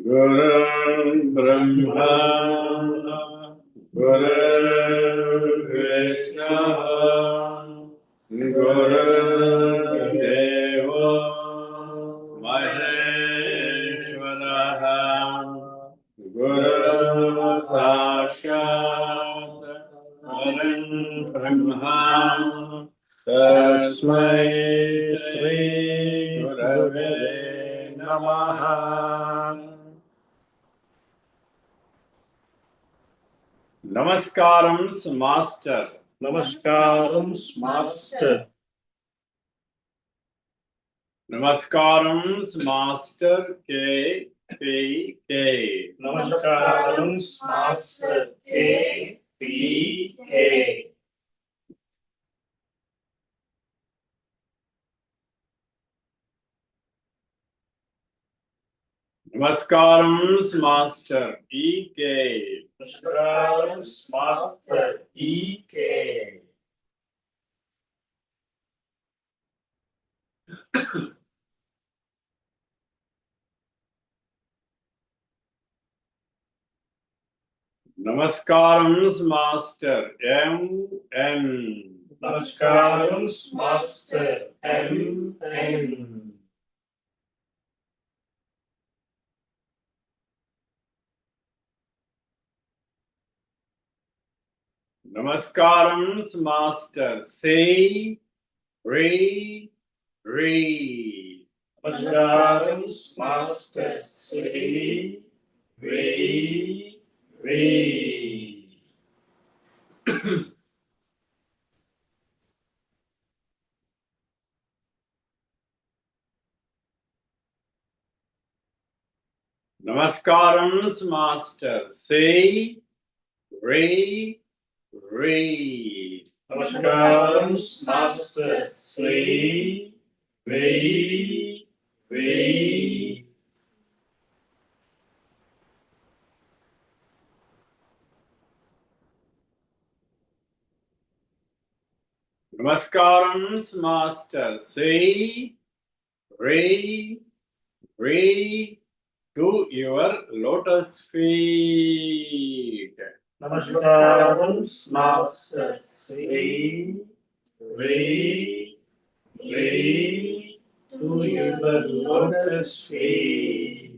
Guru Brahma, Guru Vishnu, Guru Deva, Maheshwara, Guru Sakshat, Param Brahma, Tasmai Shri Gurave Namaha. Namaskaram, Master. Namaskaram, Master. Namaskaram, Master K. Namaskaram, Master K. Namaskaram, Master E.K. Namaskaram, Master E.K. Namaskaram, Master M.N. Namaskaram, Master M.N. Namaskaram, Master Say Re. Namaskaram, Master Sri Re. Namaskaram, Master Say Re. Namaskaram, Master Sri Re. Namaskaram, Master Say Re. To your lotus feet. Namaskaram, Master Sri. Way to your lotus feet.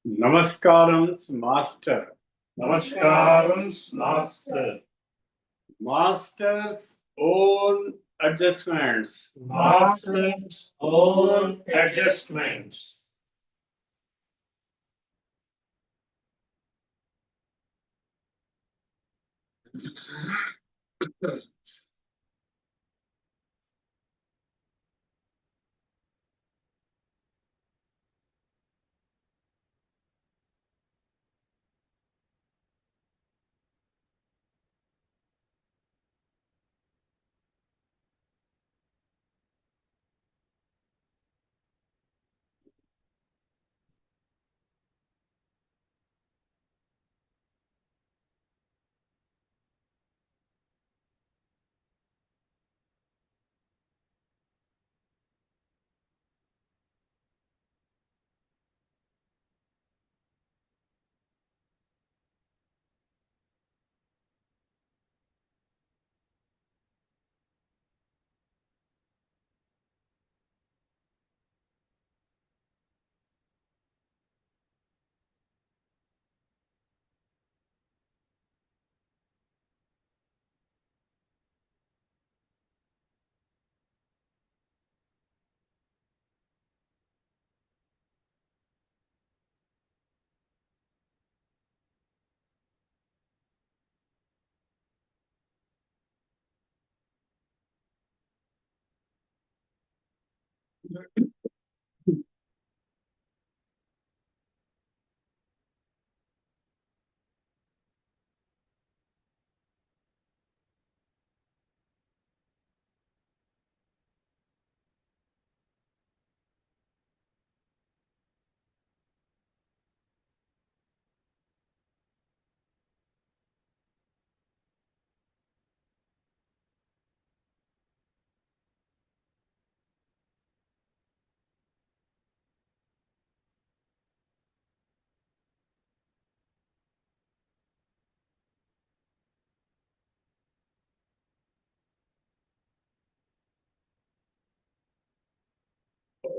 Namaskaram, Master. Namaskaram, Master. Master's own adjustments. Master's own adjustments.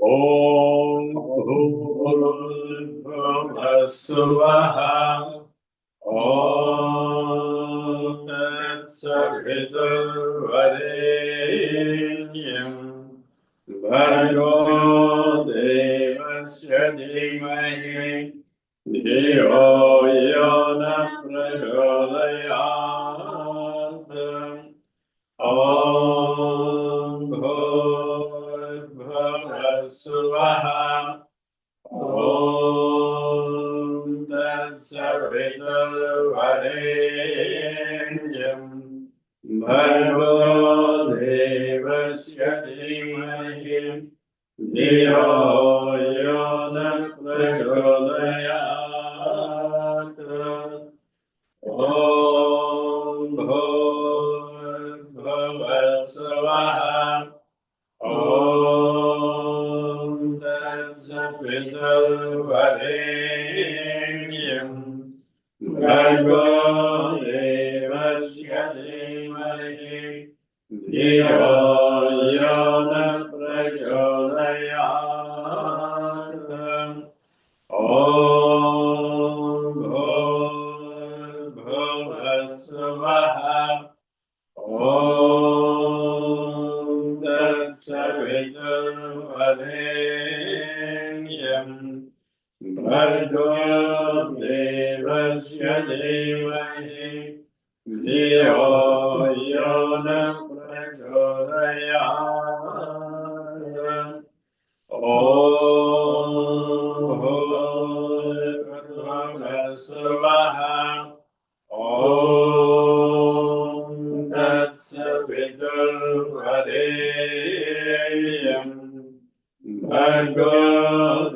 Om Bhuvassuvaha. Om Tatsaviturvarenyam. Bhargo Devasya Dhimahi. Dhiyo Yona Prachodayat. Om Bhuvassuvaha. Om Tatsaviturvarenyam. Bhargo Devasya Dhimahi. Dhiyo Yona Prachodayat. Om Bhuvassuvaha. Om Tatsaviturvarenyam. Bhargo Devasya Dhimahi. Dhiyo Yona Prachodayat. Om Bhuvassuvaha. Om Tatsaviturvarenyam. Bhargo Devasya Dhimahi. Dhiyo Yona Prachodayat. Om Bhuvassuvaha. Om Tatsaviturvarenyam. Bhargo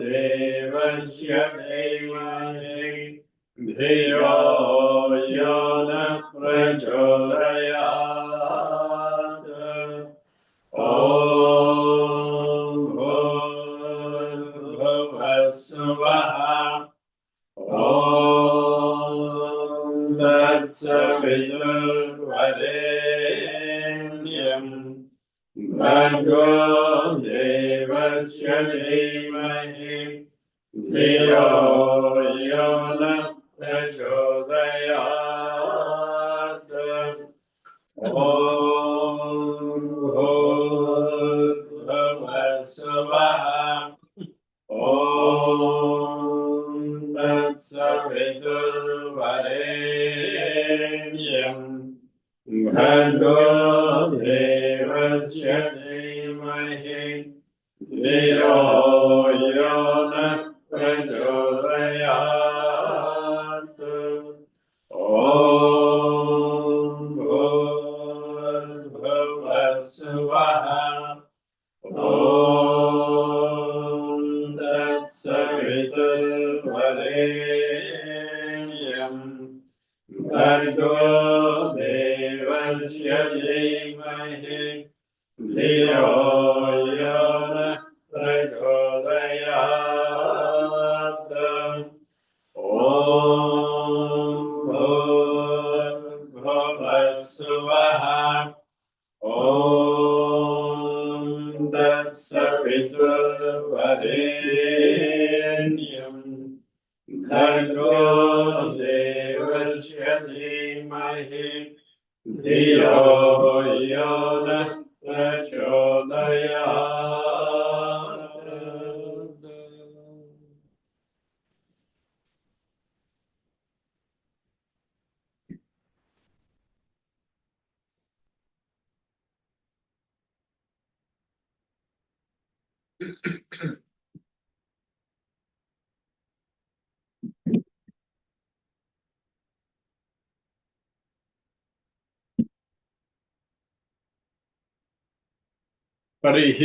Devasya Dhimahi. Dhiyo Yona Prachodayat. Om Bhuvassuvaha. Om Tatsaviturvarenyam. Bhargo Devasya Dhimahi. धियो यो न प्रचोदयात् ॐ भूर्भुवस्सुवः ॐ तत्सवितुर्वरेण्यं भर्गो देवस्य धीमहि धियो यो न प्रचोदयात् ॐ भूर्भुवस्सुवः ॐ तत्सवितुर्वरेण्यं भर्गो देवस्य धीमहि धियो यो न प्रचोदयात् ॐ भूर्भुवस्सुवः ॐ तत्सवितुर्वरेण्यं भर्गो देवस्य धीमहि धियो यो न प्रचोदयात् हरिः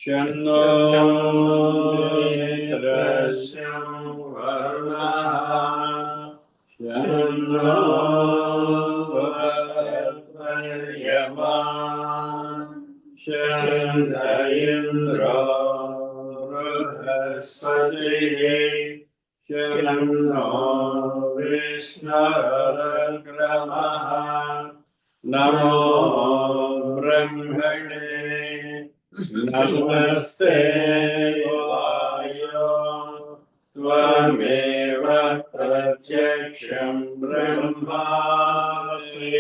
शन्नो मित्रस्य वरुणः शन्नो वर्धयमा शन्न इन्द्रो बृहस्पतिः शन्नो विष्णुरग्रमः नमो ब्रह्मणे नमस्ते वायो त्वमेव प्रत्यक्षं ब्रह्मासि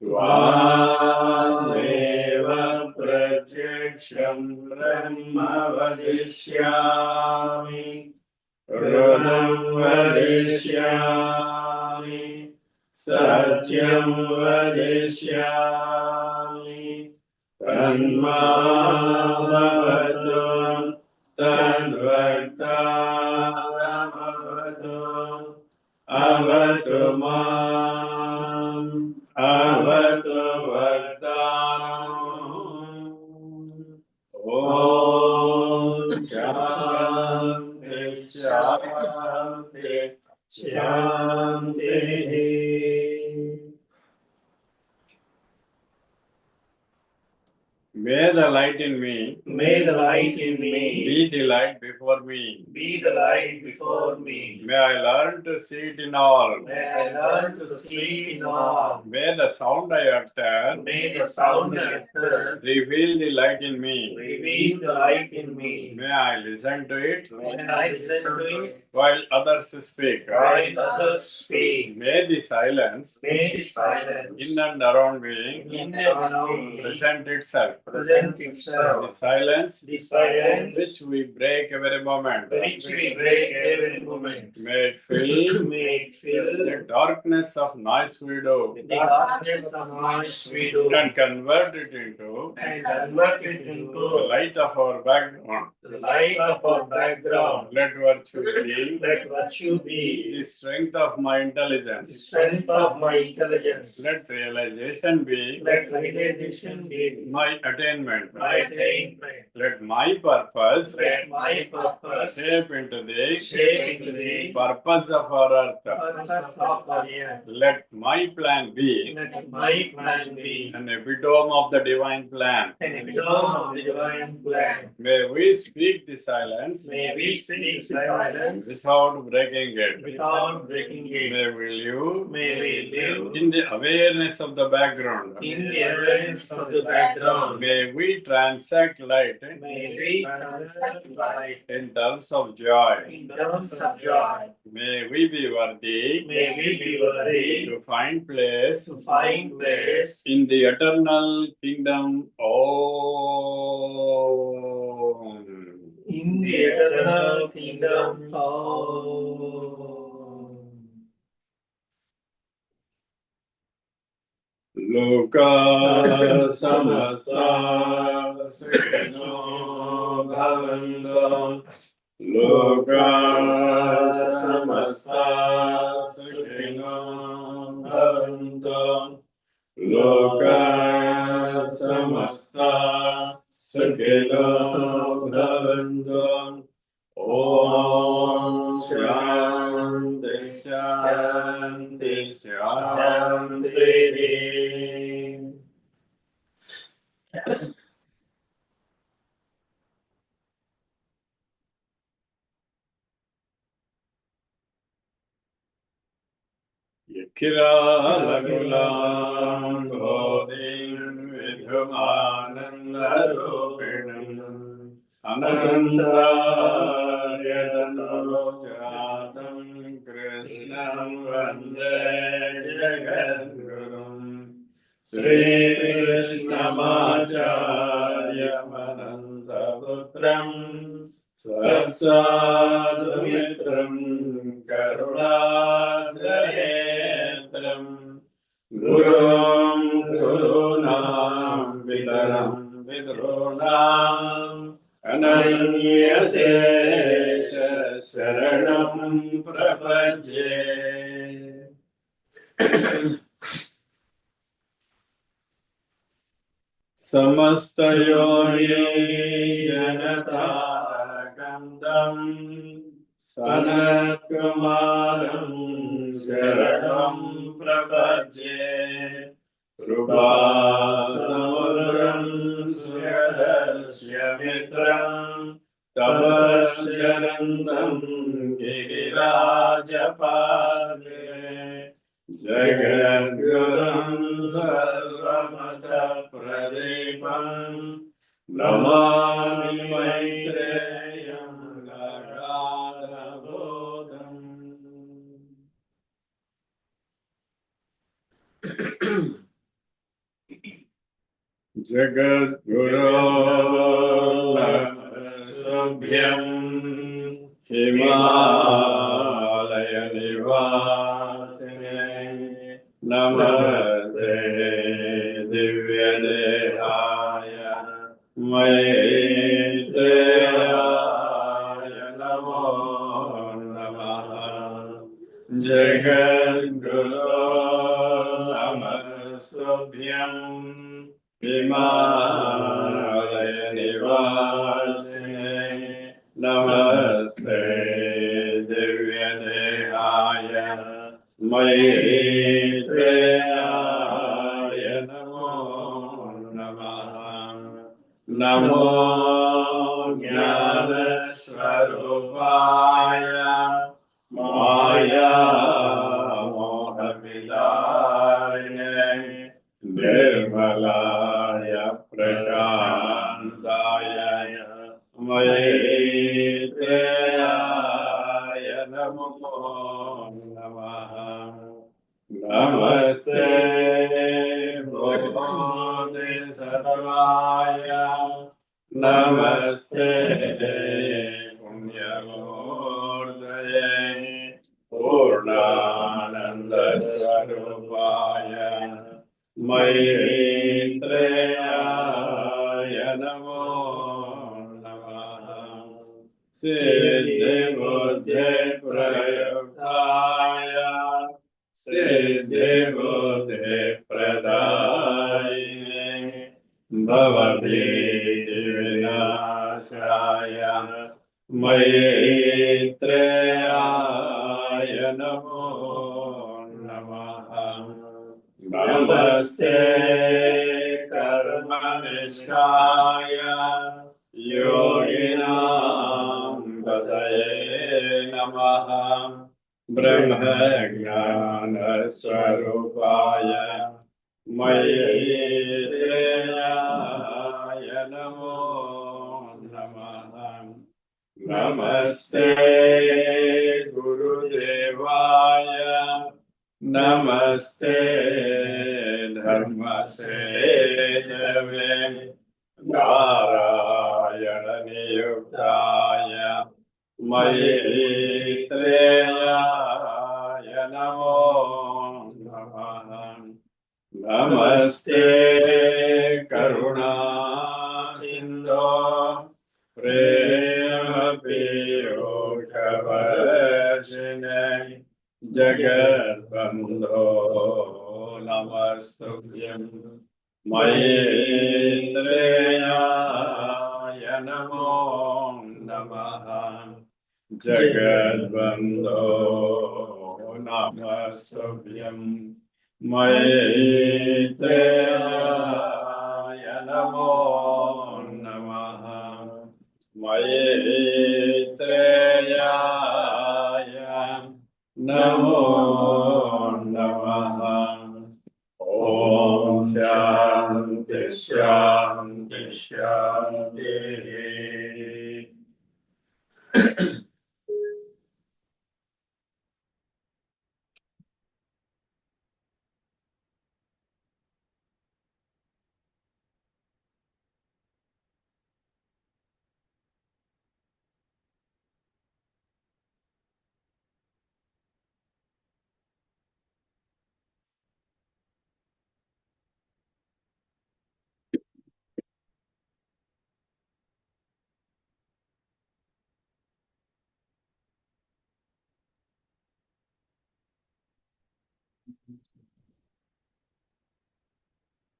त्वामेव प्रत्यक्षं ब्रह्म वदिष्यामि ऋणं वदिष्यामि सत्यं वदिष्यामि तन्मामवतु तद्वक्तारमवतु अवतु माम् अवतु वक्तारम् ॐ शान्ति शान्ति शान्तिः May the light in me May the light in me be the light before me. be the light before me. May I learn to see it in all. May I learn to see in all. May the sound I utter May the sound I utter reveal the light in me. reveal the light in me. May I listen to it May I listen to it while others speak. while others speak. May the silence May the silence in and around me in and around me present itself. present The itself. silence The silence which we break every moment. which we break every moment. May it fill May it fill the darkness of noise we do the darkness of noise we do and convert it into and convert it the into light of our background. the light of our background. Let virtue be Let virtue be the strength of my the intelligence. strength of my intelligence. Let realization be Let realization be my attainment. Let my purpose my purpose shape into the purpose of our earth. of the earth. Let my plan be Let my plan be an epitome of the divine plan. an epitome of the divine plan. May we speak the silence May we speak silence without breaking it. without breaking it. May we live In the awareness of the background. the awareness of the background. May we transact light May we transact light in terms of joy. in terms of joy. May we be worthy May we be worthy to find place to find place in the eternal kingdom. in the eternal kingdom. Loka samasta sukhino bhavantu. Loka samasta sukhino bhavantu. Loka samasta sukhino bhavantu. Om Shanti Shanti Shanti. Yakira Lagulam Bodhim Vidhumananda Rupinam Ananda Yadanojatam Krishnam Vande Jagadgurum Sri Krishnamacharya Manantaputram Satsadumitram Karunadrayetram Gurum Gurunam Vidaram Vidrunam Ananyasesha Sharanam Prapajye. Samastayoni Janatarakandam Sanat Kumaram Sharanam Prapajye. Rupa Samuram Suyadasya Mitram Tabasharandam Girirajapade. Jagadgurum Sarvamata Pradipam Namami Maitreyam Gagadabodham. Jagadguru Namasubhyam Himalaya Nivasine Namaste Divya Dehaya Maitreya Namo Namaha. Jagadguru Namasubhyam Himalaya Nivasine Namaste Divya Dehaya Maitreya Namo Namaha. Namo Jnana Swarupaya Maya Mohavidarine Nirmalaya Prashantaya Maitreya Namo Namaha. Namaste Bodhisattvaya Namaste Punyamurtaye Purnananda Swarupaya Maitreya Namo Namaha. Siddhi Buddhi Prayuktaya Siddhi Buddhi Pradayine Bhavati नमो नमः नमस्ते कर्मनिष्ठाय योगिनां पतये नमः ब्रह्मज्ञानस्वरूपाय मय्येयाय नमो नमः नमस्ते गुरुदेवाय नमस्ते धर्मसेतवे नारायणनियुक्ताय मय्येयाय नमो नमः नमस्ते करुणासिन्धो प्रेमपीयूषवर्षिणे जगद्बन्धो नमस्तुभ्यं मय्येन्द्रियाय नमो नमः जगद्बन्धो नमस्तुभ्यं मय्येन्द्रियाय नमो नमः मय्येन्द्रियाय नमो नमः ॐ शान्ति शान्ति शान्तिः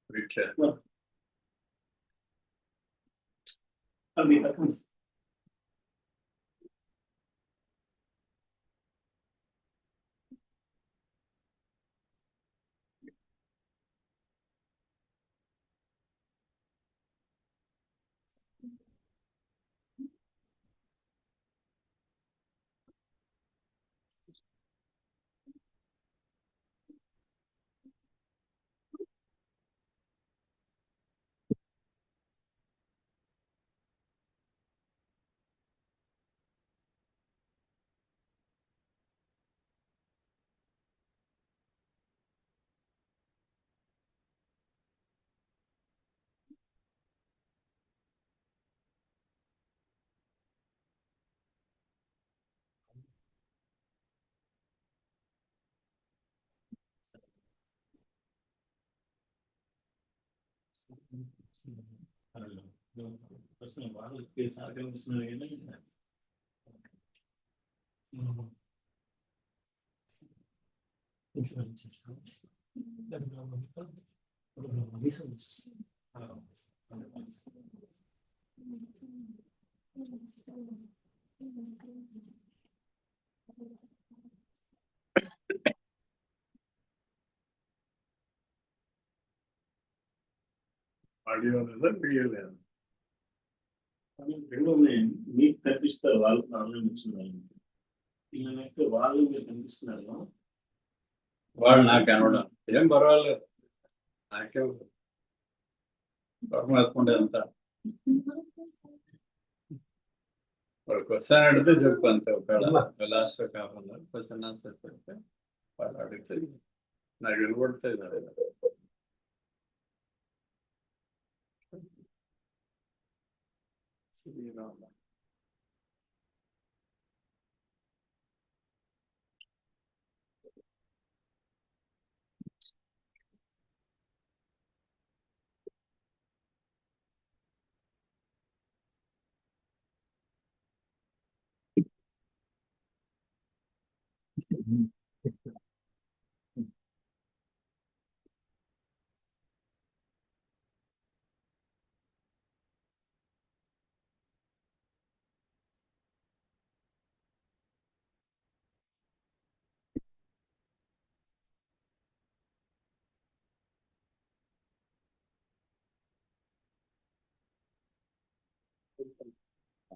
Richard. ఆడియో లేదా వీడియో లేదా రెండు ఉన్నాయి మీకు కనిపిస్తారు వాళ్ళు ఆన్లైన్ ఇస్తున్నారు వీళ్ళనైతే వాళ్ళు మీరు కనిపిస్తున్నారు వాళ్ళు నాకు కనవడం ఏం పర్వాలేదు నాకే పరమాత్ముడే అంతా ఒక క్వశ్చన్ అడిగితే చెప్పు అంతే ఒకవేళ లాస్ట్ కాకుండా క్వశ్చన్ ఆన్సర్ పెడితే వాళ్ళు అడిగితే నాకు వినపడుతుంది Srirama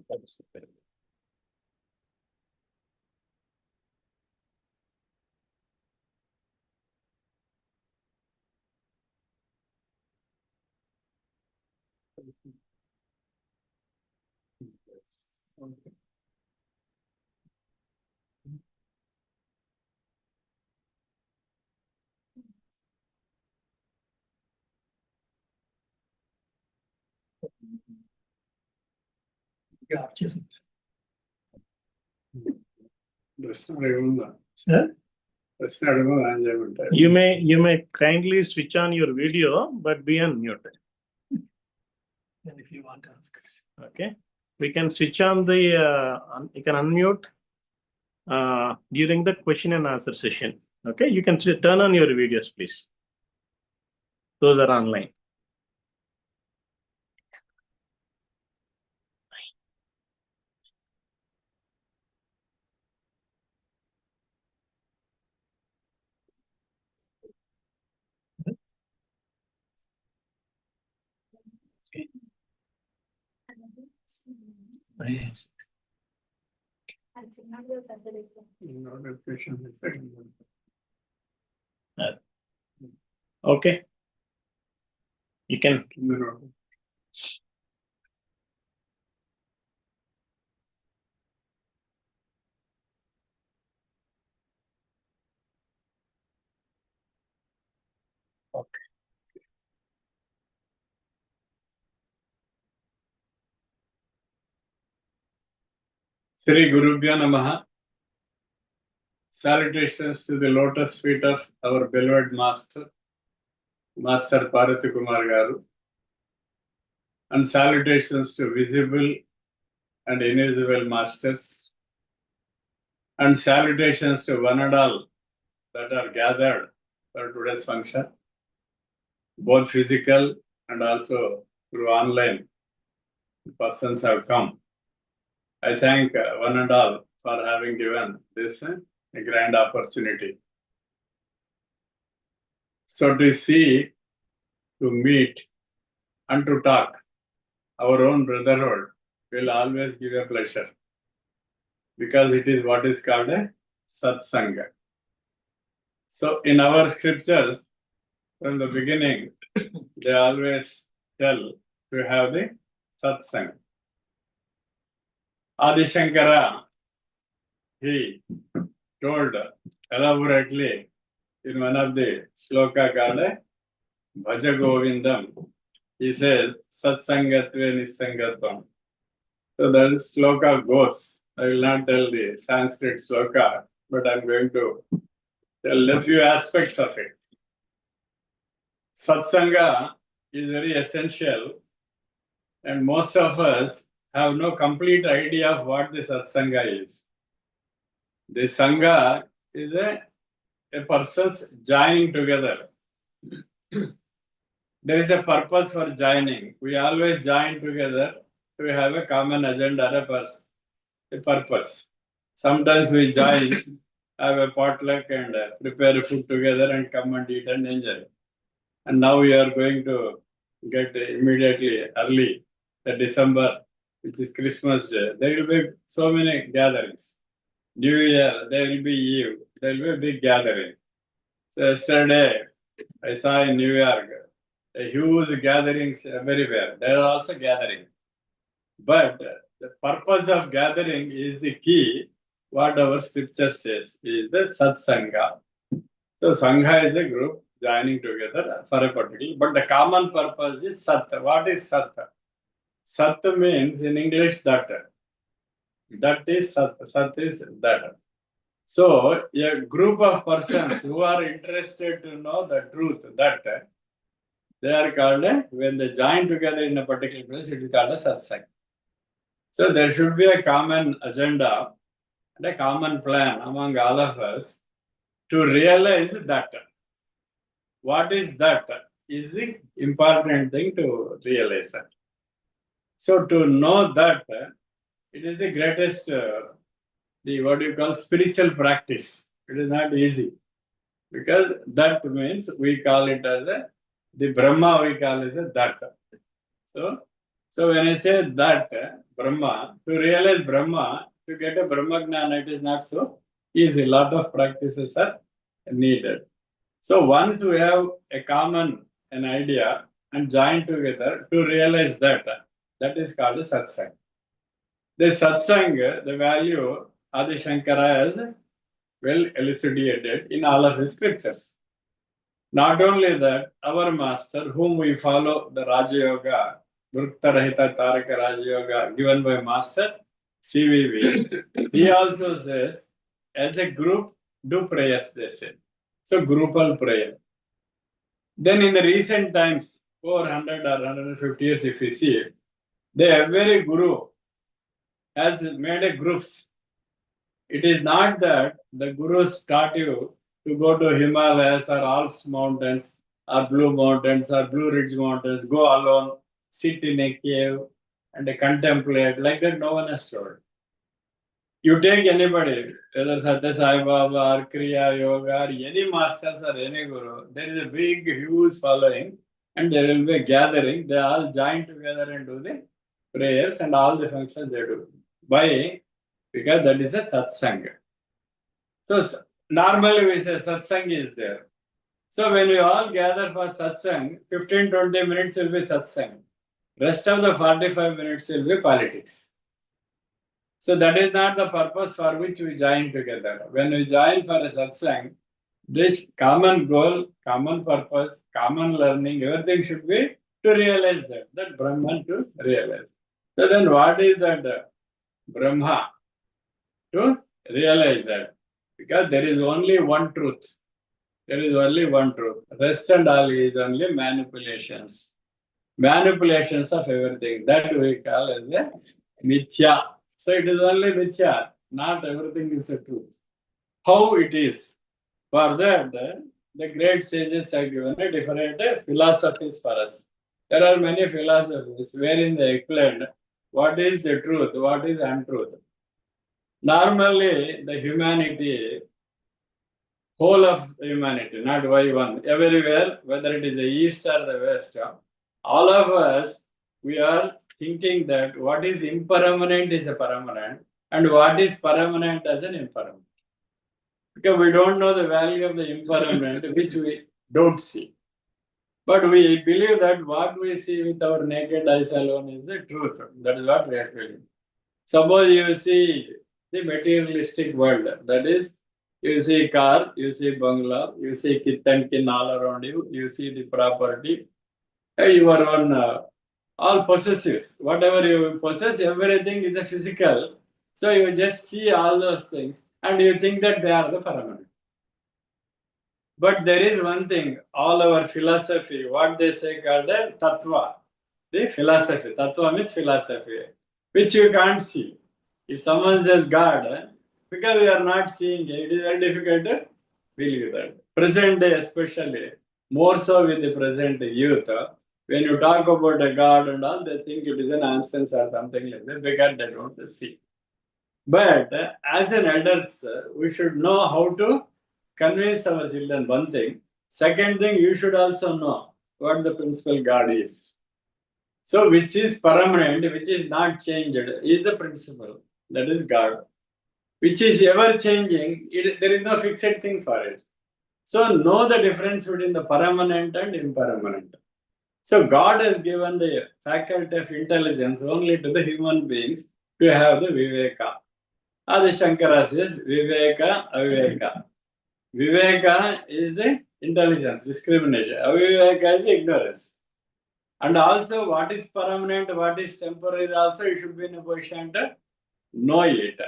Yes. Okay. You may kindly switch on your video, but be on mute. And if you want to ask. Okay, we can switch on the. You can unmute during the question and answer session. Okay, you can turn on your videos, please. Those are online. Yes. Okay, you can. Okay. Sri Gurubhyo Namaha. Salutations to the lotus feet of our beloved Master, Master Parvati Kumar Garu. And salutations to visible and invisible masters. And salutations to one and all that are gathered for today's function, both physical and also through online. Persons have come. I thank one and all for having given this a grand opportunity. So to see, to meet, and to talk, our own brotherhood will always give a pleasure, because it is what is called a satsanga. So in our scriptures, from the beginning, they always tell to have the satsanga. Adi Shankara, he told elaborately in one of the sloka called Bhaja Govindam. He says, Satsangatve Nisangatvam. So that sloka goes. I will not tell the Sanskrit sloka, but I'm going to tell a few aspects of it. Satsanga is very essential, and most of us have no complete idea of what the satsanga is. The sangha is a person's joining together. There is a purpose for joining. We always join together to have a common agenda, a purpose. Sometimes we join, have a potluck and prepare food together and come and eat and enjoy. And now we are going to get immediately early, the December, which is Christmas Day. There will be so many gatherings. New Year, there will be Eve. There will be a big gathering. So yesterday, I saw in New York, a huge gatherings everywhere. There are also gathering. But the purpose of gathering is the key. What our scripture says is the satsanga. So sangha is a group joining together for a particular, but the common purpose is sat. What is sat? Sat means in English that. That is sat. Sat is that. So a group of persons who are interested to know the truth, that they are called, when they join together in a particular place, it is called a satsang. So there should be a common agenda and a common plan among all of us to realize that. What is that is the important thing to realize. So to know that, it is the greatest, the what you call spiritual practice. It is not easy, because that means we call it as the Brahma we call as a that. So when I say that Brahma, to realize Brahma, to get a Brahma Gnana, it is not so easy. A lot of practices are needed. So once we have a common an idea and join together to realize that, that is called satsang. The satsang, the value Adi Shankara has well elucidated in all of his scriptures. Not only that, our master, whom we follow, the Raja Yoga, Vrukta Rahita Taraka Raja Yoga, given by Master CVV, he also says, as a group, do prayers, they say. So, groupal prayer. Then, in the recent times, 400 or 150 years, if you see, every guru has made a groups. It is not that the gurus taught you to go to Himalayas or Alps mountains or Blue Mountains or Blue Ridge Mountains, go alone, sit in a cave and contemplate. Like that, no one has told. You take anybody, whether Satya Sai Baba or Kriya Yoga or any masters or any guru, there is a big, huge following and there will be a gathering. They all join together and do the prayers and all the functions they do. Why? Because that is a satsang. So normally we say satsang is there. So when we all gather for satsang, 15-20 minutes will be satsang. Rest of the 45 minutes will be politics. So that is not the purpose for which we join together. When we join for a satsang, this common goal, common purpose, common learning, everything should be to realize that Brahman to realize. So then what is that Brahma? To realize that. Because there is only one truth. There is only one truth. Rest and all is only manipulations. Manipulations of everything. That we call as a mithya. So it is only mithya. Not everything is the truth. How it is? For that, the great sages have given a different philosophies for us. There are many philosophies wherein they explain what is the truth, what is untruth. Normally, the humanity, whole of humanity, not Y1, everywhere, whether it is the East or the West, all of us, we are thinking that what is impermanent is a permanent and what is permanent as an impermanent. Because we don't know the value of the impermanent, which we don't see. But we believe that what we see with our naked eyes alone is the truth. That is what we are feeling. Suppose you see the materialistic world, that is, you see car, you see bungalow, you see kit and kin all around you, you see the property, you are on all possessives. Whatever you possess, everything is a physical. So you just see all those things and you think that they are the permanent. But there is one thing, all our philosophy, what they say called a tattva, the philosophy. Tattva means philosophy, which you can't see. If someone says God, because we are not seeing it, it is very difficult to believe that. Present day especially, more so with the present youth, when you talk about a God and all, they think it is a nonsense or something like that because they don't see. But as an elders, we should know how to convince our children one thing. Second thing, you should also know what the principal God is. So which is permanent, which is not changed, is the principle. That is God. Which is ever changing, there is no fixed thing for it. So know the difference between the permanent and impermanent. So God has given the faculty of intelligence only to the human beings to have the viveka. Adi Shankara says viveka, aviveka. Viveka is the intelligence, discrimination. Aviveka is the ignorance. And also what is permanent, what is temporary also you should be in a position to know it.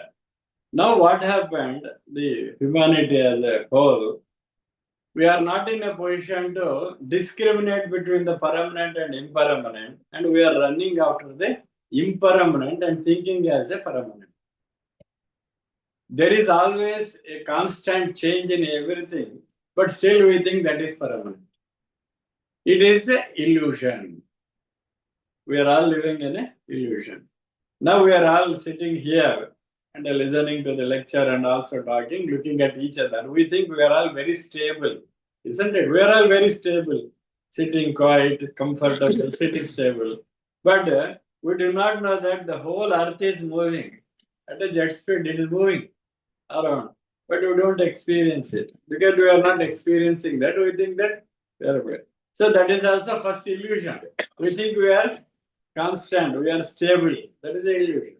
Now what happened, the humanity as a whole, we are not in a position to discriminate between the permanent and impermanent, and we are running after the impermanent and thinking as a permanent. There is always a constant change in everything, but still we think that is permanent. It is an illusion. We are all living in an illusion. Now we are all sitting here and listening to the lecture and also talking, looking at each other. We think we are all very stable, isn't it? We are all very stable, sitting quiet, comfortable, sitting stable. But We do not know that the whole earth is moving at a jet speed, it is moving around. But we don't experience it because we are not experiencing that. We think that we are aware. So that is also first illusion. We think we are constant, we are stable. That is the illusion.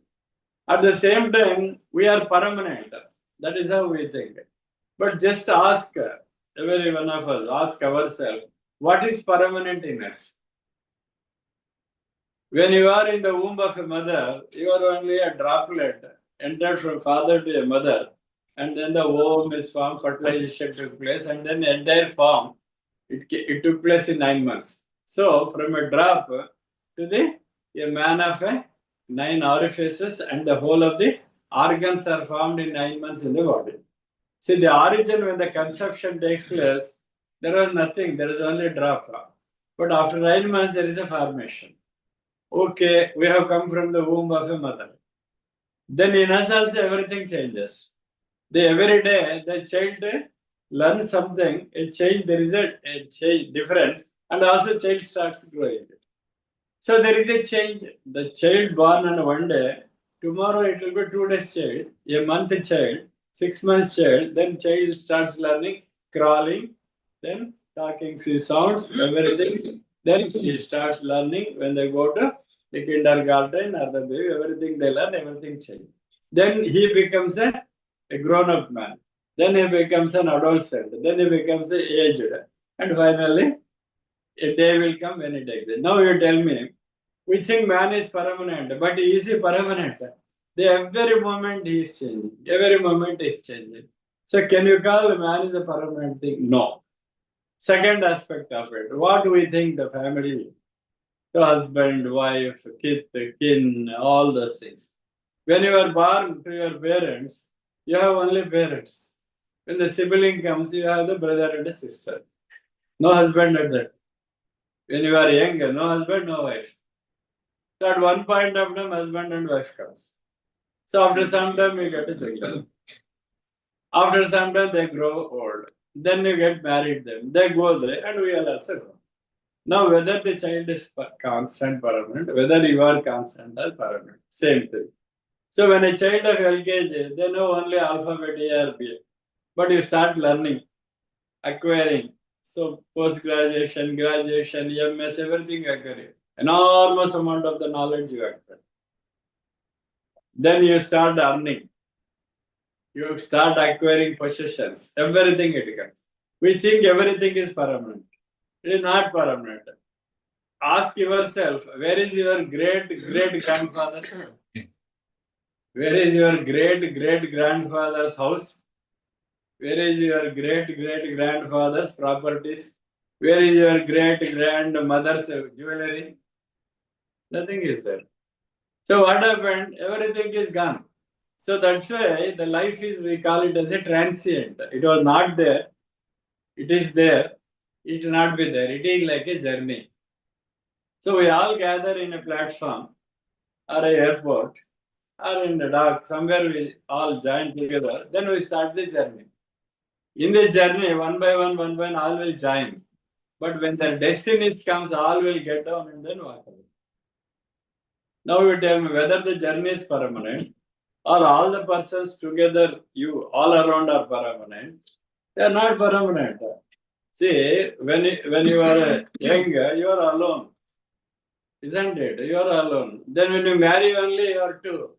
At the same time, we are permanent. That is how we think. But just ask every one of us, ask ourselves, what is permanent in us? When you are in the womb of a mother, you are only a droplet entered from father to a mother, and then the womb is formed, fertilization took place, and then the entire form it took place in 9 months. So from a drop to the a man of a 9 orifices, and the whole of the organs are formed in 9 months in the body. See, the origin when the conception takes place, there was nothing, there is only a drop. But after 9 months, there is a formation. Okay, we have come from the womb of a mother. Then in us also everything changes. Every day the child learns something, a change, there is a change difference, and also child starts growing. So there is a change. The child born on one day, tomorrow it will be 2 days child, a month child, 6 months child, then child starts learning, crawling, then talking few sounds, everything. Then he starts learning when they go to the kindergarten or the baby, everything they learn, everything change. Then he becomes a grown-up man. Then he becomes an adolescent. Then he becomes aged. And finally, a day will come when it exists. Now you tell me, we think man is permanent, but is he permanent? Every moment he is changing. Every moment is changing. So can you call man is a permanent thing? No. Second aspect of it, what do we think the family, the husband, wife, kith, kin, all those things. When you are born to your parents, you have only parents. When the sibling comes, you have the brother and a sister. No husband at that. When you are younger, no husband, no wife. So at one point of time, husband and wife comes. So after some time, you get a single. After some time, they grow old. Then you get married them. They go there, and we will also go. Now, whether the child is constant permanent, whether you are constant or permanent, same thing. So when a child of LKG, they know only alphabet A or B. But you start learning, acquiring. So post-graduation, graduation, MS, everything acquiring. Enormous amount of the knowledge you acquire. Then you start earning. You start acquiring possessions. Everything it comes. We think everything is permanent. It is not permanent. Ask yourself, where is your great grandfather? Where is your great grandfather's house? Where is your great grandfather's properties? Where is your great grandmother's jewelry? Nothing is there. So what happened? Everything is gone. So that's why the life is, we call it as a transient. It was not there. It is there. It will not be there. It is like a journey. So we all gather in a platform or a airport or in the dock, somewhere we all join together. Then we start the journey. In the journey, one by one, all will join. But when the destiny comes, all will get down and then walk away. Now you tell me whether the journey is permanent or all the persons together, you all around are permanent. They are not permanent. See, when you are young, you are alone. Isn't it? You are alone. Then when you marry only, you are two.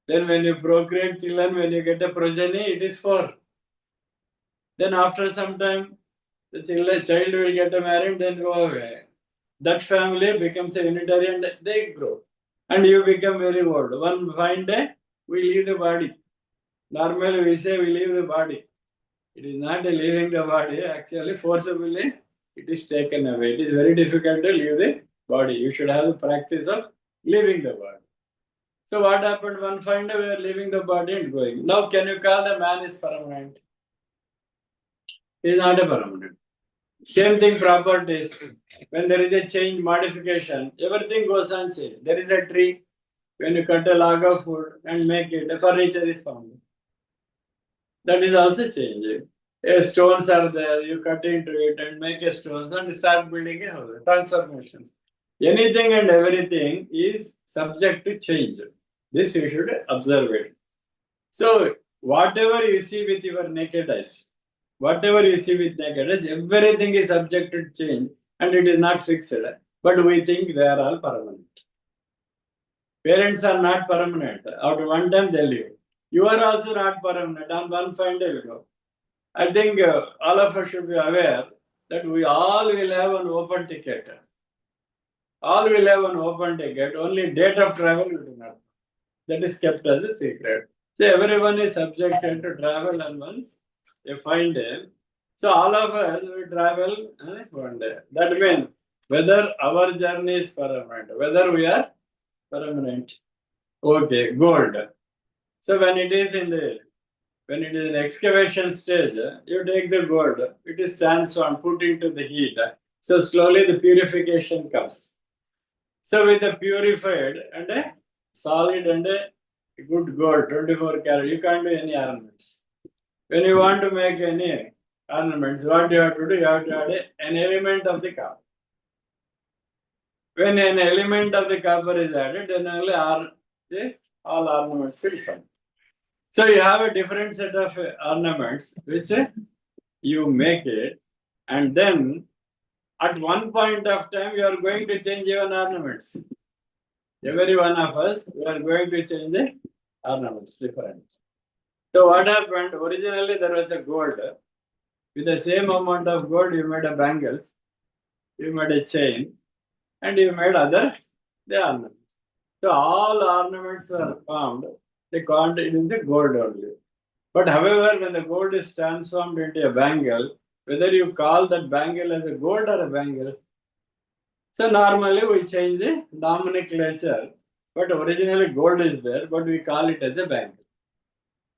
Then when you procreate children, when you get a progeny, it is four. Then after some time, the child will get married, then go away. That family becomes a unitary and they grow. And you become very old. One fine day, we leave the body. Normally we say we leave the body. It is not a leaving the body, actually forcibly it is taken away. It is very difficult to leave the body. You should have the practice of leaving the body. So what happened? One fine day we are leaving the body and going. Now can you call the man is permanent? It is not a permanent. Same thing properties. When there is a change, modification, everything goes on change. There is a tree. When you cut a log of wood and make it, a furniture is found. That is also changing. Stones are there, you cut into it and make a stones and start building a house. Transformations. Anything and everything is subject to change. This you should observe it. So whatever you see with your naked eyes, everything is subject to change and it is not fixed. But we think they are all permanent. Parents are not permanent. After one time they leave. You are also not permanent. On one fine day you go. I think all of us should be aware that we all will have an open ticket. All will have an open ticket. Only date of travel we do not. That is kept as a secret. So everyone is subjected to travel on one a fine day. So all of us will travel one day. That means whether our journey is permanent, whether we are permanent. Okay, gold. So when it is in excavation stage, you take the gold, it is transformed, put into the heat. So slowly the purification comes. So with a purified and a solid and a good gold, 24 karat, you can't do any ornaments. When you want to make any ornaments, what you have to do? You have to add an element of the copper. When an element of the copper is added, then only all ornaments will come. So you have a different set of ornaments which you make it, and then at one point of time you are going to change even ornaments. Every one of us, we are going to change the ornaments different. So what happened? Originally there was a gold. With the same amount of gold, you made a bangles, you made a chain, and you made the ornaments. So all ornaments are formed. They quantity is the gold only. But however, when the gold is transformed into a bangle, whether you call that bangle as a gold or a bangle, so normally we change the nomenclature. But originally gold is there, but we call it as a bangle.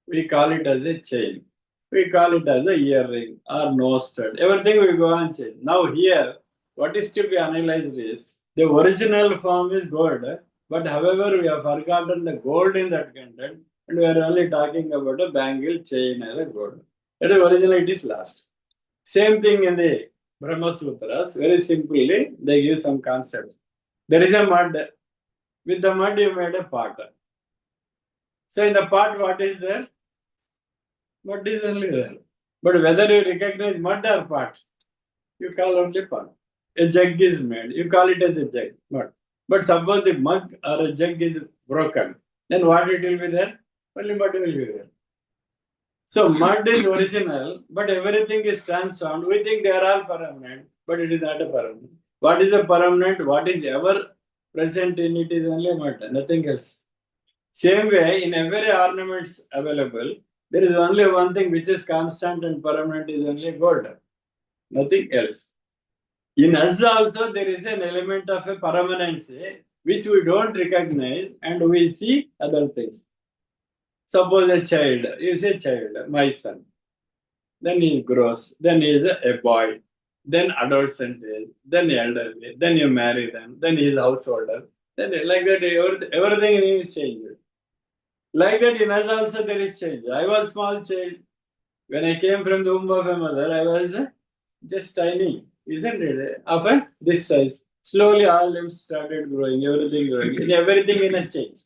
We call it as a chain. We call it as a earring or nose stud. Everything we go and change. Now here, what is to be analyzed is the original form is gold, but however we have forgotten the gold in that content, and we are only talking about a bangle, chain, or a gold. That is originally it is lost. Same thing in the Brahma Sutras. Very simply, they give some concept. There is a mud. With the mud, you made a pot. So in the pot, what is there? Mud is only there. But whether you recognize mud or pot, you call only pot. A jug is made, you call it as a jug, mud. But suppose the mug or a jug is broken, then what it will be there? Only mud will be there. So mud is original, but everything is transformed. We think they are all permanent, but it is not a permanent. What is a permanent? What is ever present in it is only mud, nothing else. Same way, in every ornaments available, there is only one thing which is constant and permanent is only gold, nothing else. In us also, there is an element of a permanency which we don't recognize and we see other things. Suppose a child is a child, my son. Then he grows, then he is a boy, then adolescent age, then elderly, then you marry them, then he is householder. Then like that, everything in him is changed. Like that, in us also there is change. I was small child. When I came from the womb of a mother, I was just tiny, isn't it? Of this size. Slowly, all limbs started growing, everything growing. In everything in a change.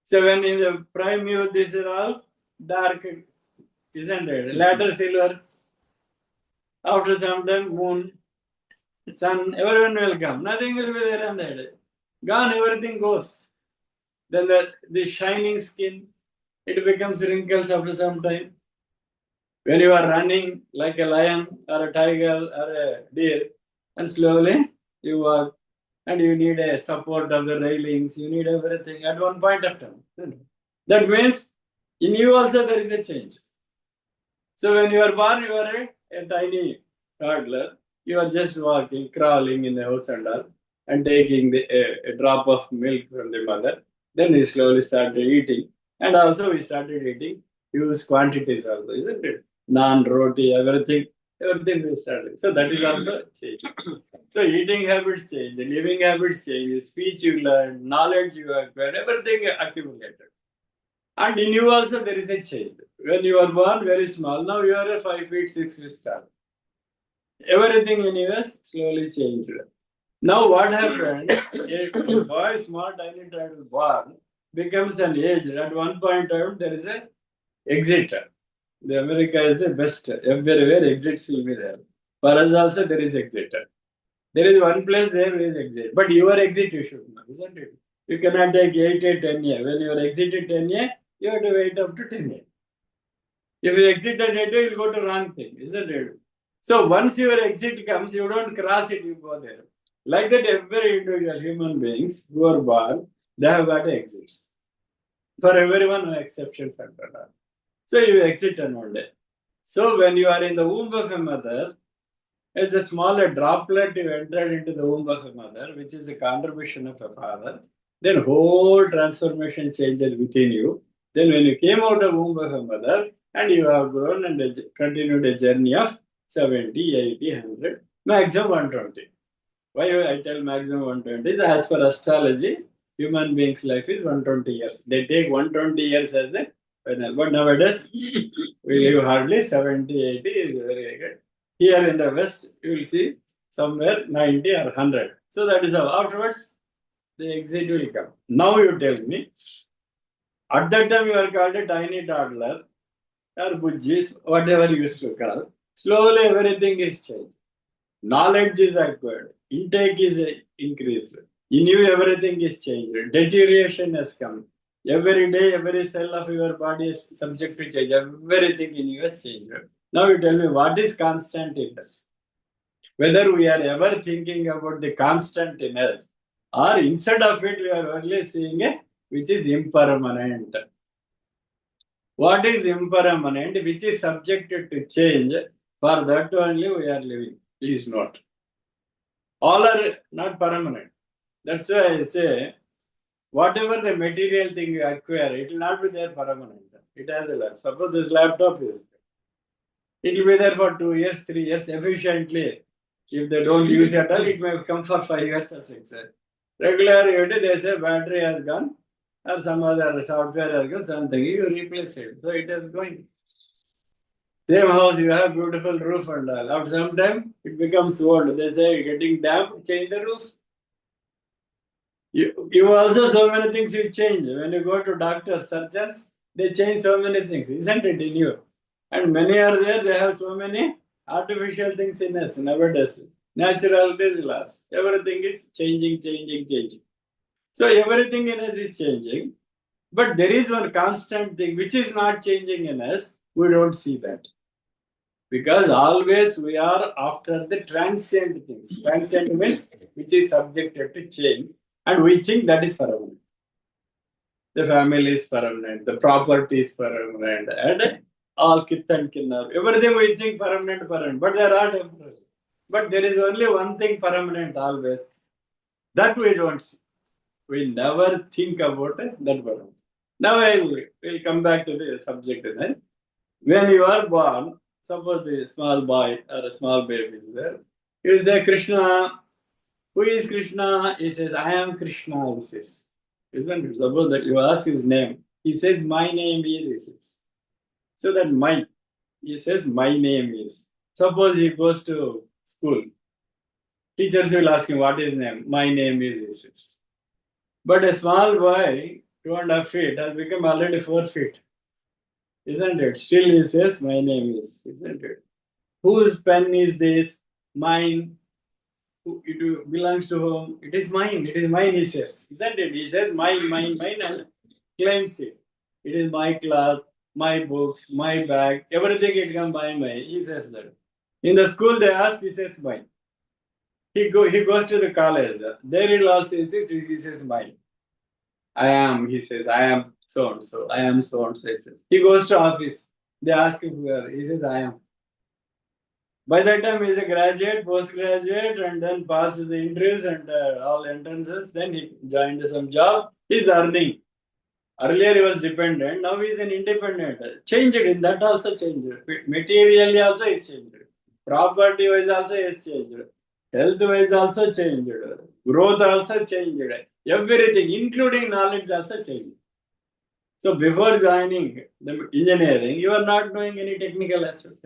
So when in the prime youth, this is all dark, isn't it? Later silver. After some time, moon, sun, everyone will come. Nothing will be there on that. Gone, everything goes. Then the shining skin, it becomes wrinkles after some time. When you are running like a lion or a tiger or a deer, and slowly you walk, and you need a support of the railings, you need everything at one point of time. That means in you also there is a change. So when you are born, you are a tiny toddler, you are just walking, crawling in the house and all, and taking a drop of milk from the mother. Then we slowly started eating. And also we started eating huge quantities also, isn't it? Naan, roti, everything we started. So that is also change. So eating habits change, the living habits change, speech you learn, knowledge you acquire, everything accumulated. And in you also there is a change. When you are born very small, now you are a 5 feet, 6 feet tall. Everything in you has slowly changed. Now what happened? A boy, small tiny child born, becomes an age. At one point of there is a exit. The America is the best. Everywhere exits will be there. For us also there is exit. There is one place there is exit. But your exit you should know, isn't it? You cannot take 8 or 10 years. When your exit is 10 years, you have to wait up to 10 years. If you exit at 8 years, you will go to wrong thing, isn't it? So once your exit comes, you don't cross it, you go there. Like that, every individual human beings who are born, they have got exits. For everyone, no exception factor. So you exit on one day. So when you are in the womb of a mother, as a smaller droplet you entered into the womb of a mother, which is the contribution of a father, then whole transformation changes within you. Then when you came out of the womb of a mother and you have grown and continued a journey of 70, 80, 100, maximum 120. Why I tell maximum 120? As per astrology, human being's life is 120 years. They take 120 years as the final. But nowadays, we live hardly 70, 80 is very good. Here in the West, you will see somewhere 90 or 100. So that is how. Afterwards, the exit will come. Now you tell me, at that time you are called a tiny toddler or bujjis, whatever you used to call. Slowly everything is changed. Knowledge is acquired. Intake is increased. In you, everything is changed. Deterioration has come. Every day, every cell of your body is subject to change. Everything in you has changed. Now you tell me what is constant in us? Whether we are ever thinking about the constant in us, or instead of it, we are only seeing a which is impermanent. What is impermanent, which is subjected to change, for that only we are living. Please note. All are not permanent. That's why I say, whatever the material thing you acquire, it will not be there permanent. It has a life. Suppose this laptop is there. It will be there for 2 years, 3 years efficiently. If they don't use it at all, it may come for 5 years or 6 years. Regularly, they say battery has gone or some other software has gone, something, you replace it. So it is going. Same house, you have beautiful roof and all. After some time, it becomes old. They say getting damp, change the roof. You also so many things will change. When you go to doctors, surgeons, they change so many things, isn't it, in you? And many are there, they have so many artificial things in us nowadays. Naturality is lost. Everything is changing. So everything in us is changing. But there is one constant thing which is not changing in us. We don't see that. Because always we are after the transient things. Transient means which is subjected to change. And we think that is permanent. The family is permanent, the property is permanent, and all kith and kinner. Everything we think permanent, but they are all temporary. But there is only one thing permanent always. That we don't see. We never think about it, that permanent. Now we'll come back to the subject. Right? When you are born, suppose the small boy or a small baby is there. You say, Krishna. Who is Krishna? He says, I am Krishna, he says. Isn't it? Suppose that you ask his name. He says, my name is, he says. So that he says, my name is. Suppose he goes to school. Teachers will ask him, what is his name? My name is, he says. But a small boy, 2.5 feet, has become already 4 feet. Isn't it? Still he says, my name is. Isn't it? Whose pen is this? Mine. It belongs to whom? It is mine, he says. Isn't it? He says mine, and claims it. It is my cloth, my books, my bag, everything it comes by mine. He says that. In the school they ask, he says mine. He goes to the college. There he also he says mine. I am, he says, I am so and so. I am so and so. He says. He goes to office. They ask him where. He says, I am. By that time, he is a graduate, postgraduate, and then passes the interviews and all entrances. Then he joined some job. He's earning. Earlier he was dependent. Now he is an independent. Changed in that also changed. Materially also is changed. Property wise also is changed. Health wise also changed. Growth also changed. Everything, including knowledge, also changed. So before joining the engineering, you are not doing any technical aspect.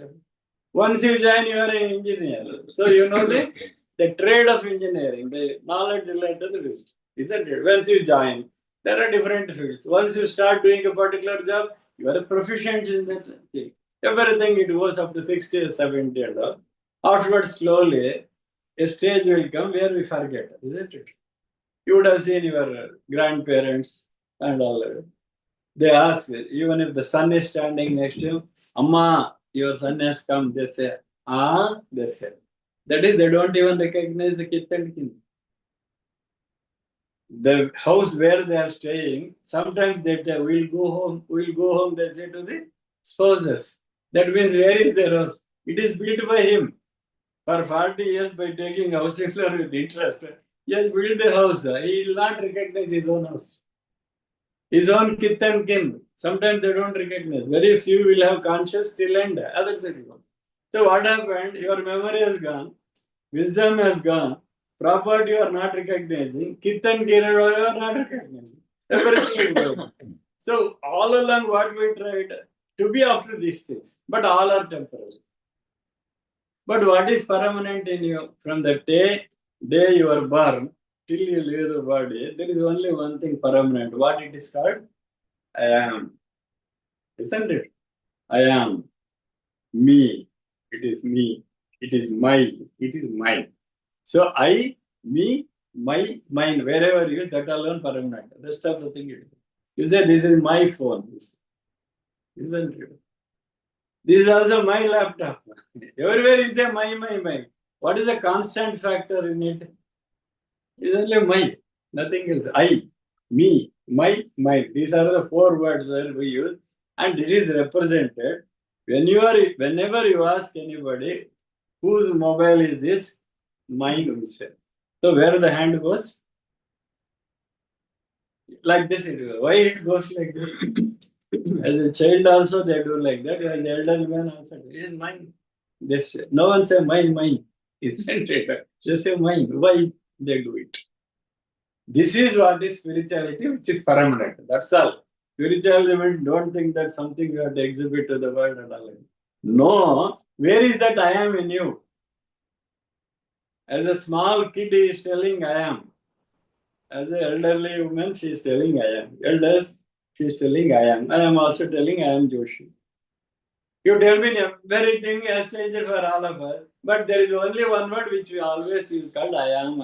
Once you join, you are an engineer. So you know the the trade of engineering, the knowledge related to the wisdom, isn't it? Once you join, there are different fields. Once you start doing a particular job, you are proficient in that thing. Everything it goes up to 60 or 70 and all. Afterwards, slowly, a stage will come where we forget, isn't it? You would have seen your grandparents and all. They ask, even if the son is standing next to you, Amma, your son has come, they say, ah, they say. That is, they don't even recognize the kith and kin. The house where they are staying, sometimes they tell, we'll go home, they say to the spouses. That means, where is their house? It is built by him. For 40 years, by taking housing loan with interest, he has built the house. He will not recognize his own house. His own kith and kin. Sometimes they don't recognize. Very few will have conscious till end. Others will go. So what happened? Your memory has gone. Wisdom has gone. Property you are not recognizing. Kith and kin you are not recognizing. Everything will go. So all along what we tried to be after these things. But all are temporary. But what is permanent in you? From the day you are born till you leave the body, there is only one thing permanent. What it is called? I am. Isn't it? I am. Me. It is me. It is mine. It is mine. So I, me, my, mine. Wherever you use, that alone permanent. The rest of the thing you say, this is my phone. Isn't it? This is also my laptop. Everywhere you say my. What is the constant factor in it? It's only my, nothing else. I, me, my, mine. These are the 4 words that we use, and it is represented. Whenever you ask anybody, whose mobile is this? Mine, we say. So where the hand goes? Like this it goes. Why it goes like this? As a child also they do like that. As an elderly man also, it is mine. They say, no one say mine. Isn't it? They say mine. Why they do it? This is what is spirituality, which is permanent. That's all. Spirituality means don't think that something you have to exhibit to the world and all. No, where is that I am in you? As a small kid is telling I am. As an elderly woman, she is telling I am. Elders, she is telling I am. I am also telling I am Joshi. You tell me everything has changed for all of us, but there is only one word which we always use called I am.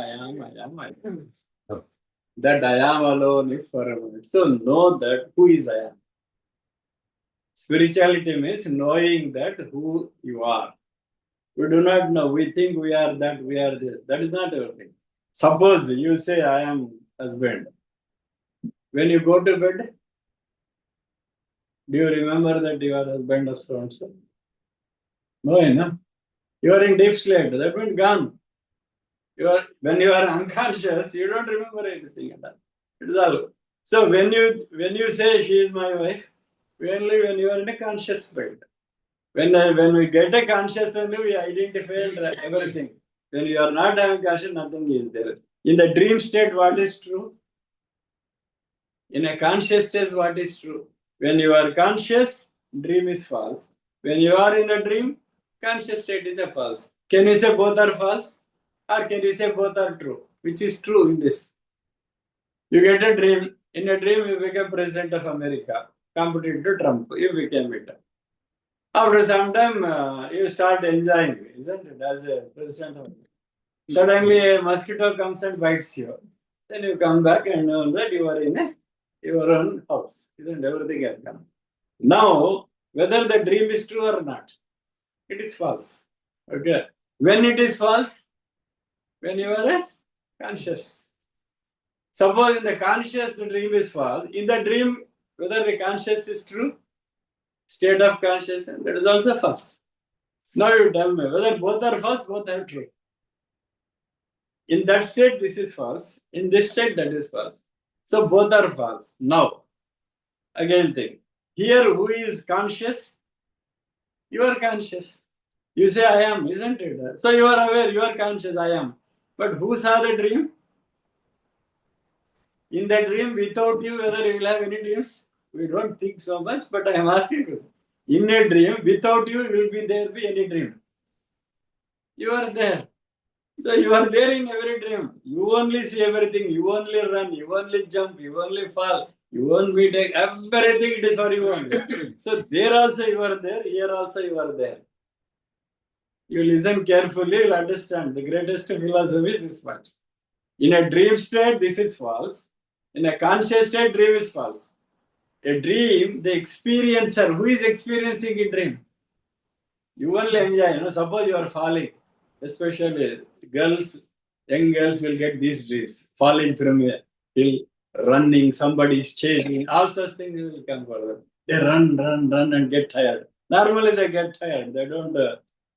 That I am alone is forever. So know that who is I am. Spirituality means knowing that who you are. We do not know. We think we are that, we are this. That is not everything. Suppose you say I am husband. When you go to bed, do you remember that you are husband of so and so? No, no. You are in deep sleep. That means gone. When you are unconscious, you don't remember anything at all. It is all. So when you say she is my wife, only when you are in a conscious state. When we get a conscious only, we identify everything. When you are not unconscious, nothing is there. In the dream state, what is true? In a conscious state, what is true? When you are conscious, dream is false. When you are in a dream, conscious state is a false. Can you say both are false? Or can you say both are true? Which is true in this? You get a dream. In a dream, you become president of America. Competing to Trump, you became it. After some time, you start enjoying, isn't it, as a president of America. Suddenly, a mosquito comes and bites you. Then you come back and know that you are in your own house. Isn't everything has come? Now, whether the dream is true or not, it is false. Okay. When it is false, when you are conscious. Suppose in the conscious the dream is false. In the dream, whether the conscious is true, state of consciousness, that is also false. Now you tell me whether both are false, both are true. In that state, this is false. In this state, that is false. So both are false. Now, again think. Here, who is conscious? You are conscious. You say, I am, isn't it? So you are aware, you are conscious, I am. But who saw the dream? In the dream, without you, whether you will have any dreams? We don't think so much, but I am asking you. In a dream, without you, will there be any dream? You are there. So you are there in every dream. You only see everything. You only run. You only jump. You only fall. You only take everything. It is for you only. So there also you are there. Here also you are there. You listen carefully. You'll understand. The greatest philosophy is this much. In a dream state, this is false. In a conscious state, dream is false. A dream, the experiencer, who is experiencing a dream? You only enjoy, suppose you are falling, especially girls, young girls will get these dreams, falling from a hill, running, somebody is chasing, all such things will come for them. They run and get tired. Normally they get tired, they don't,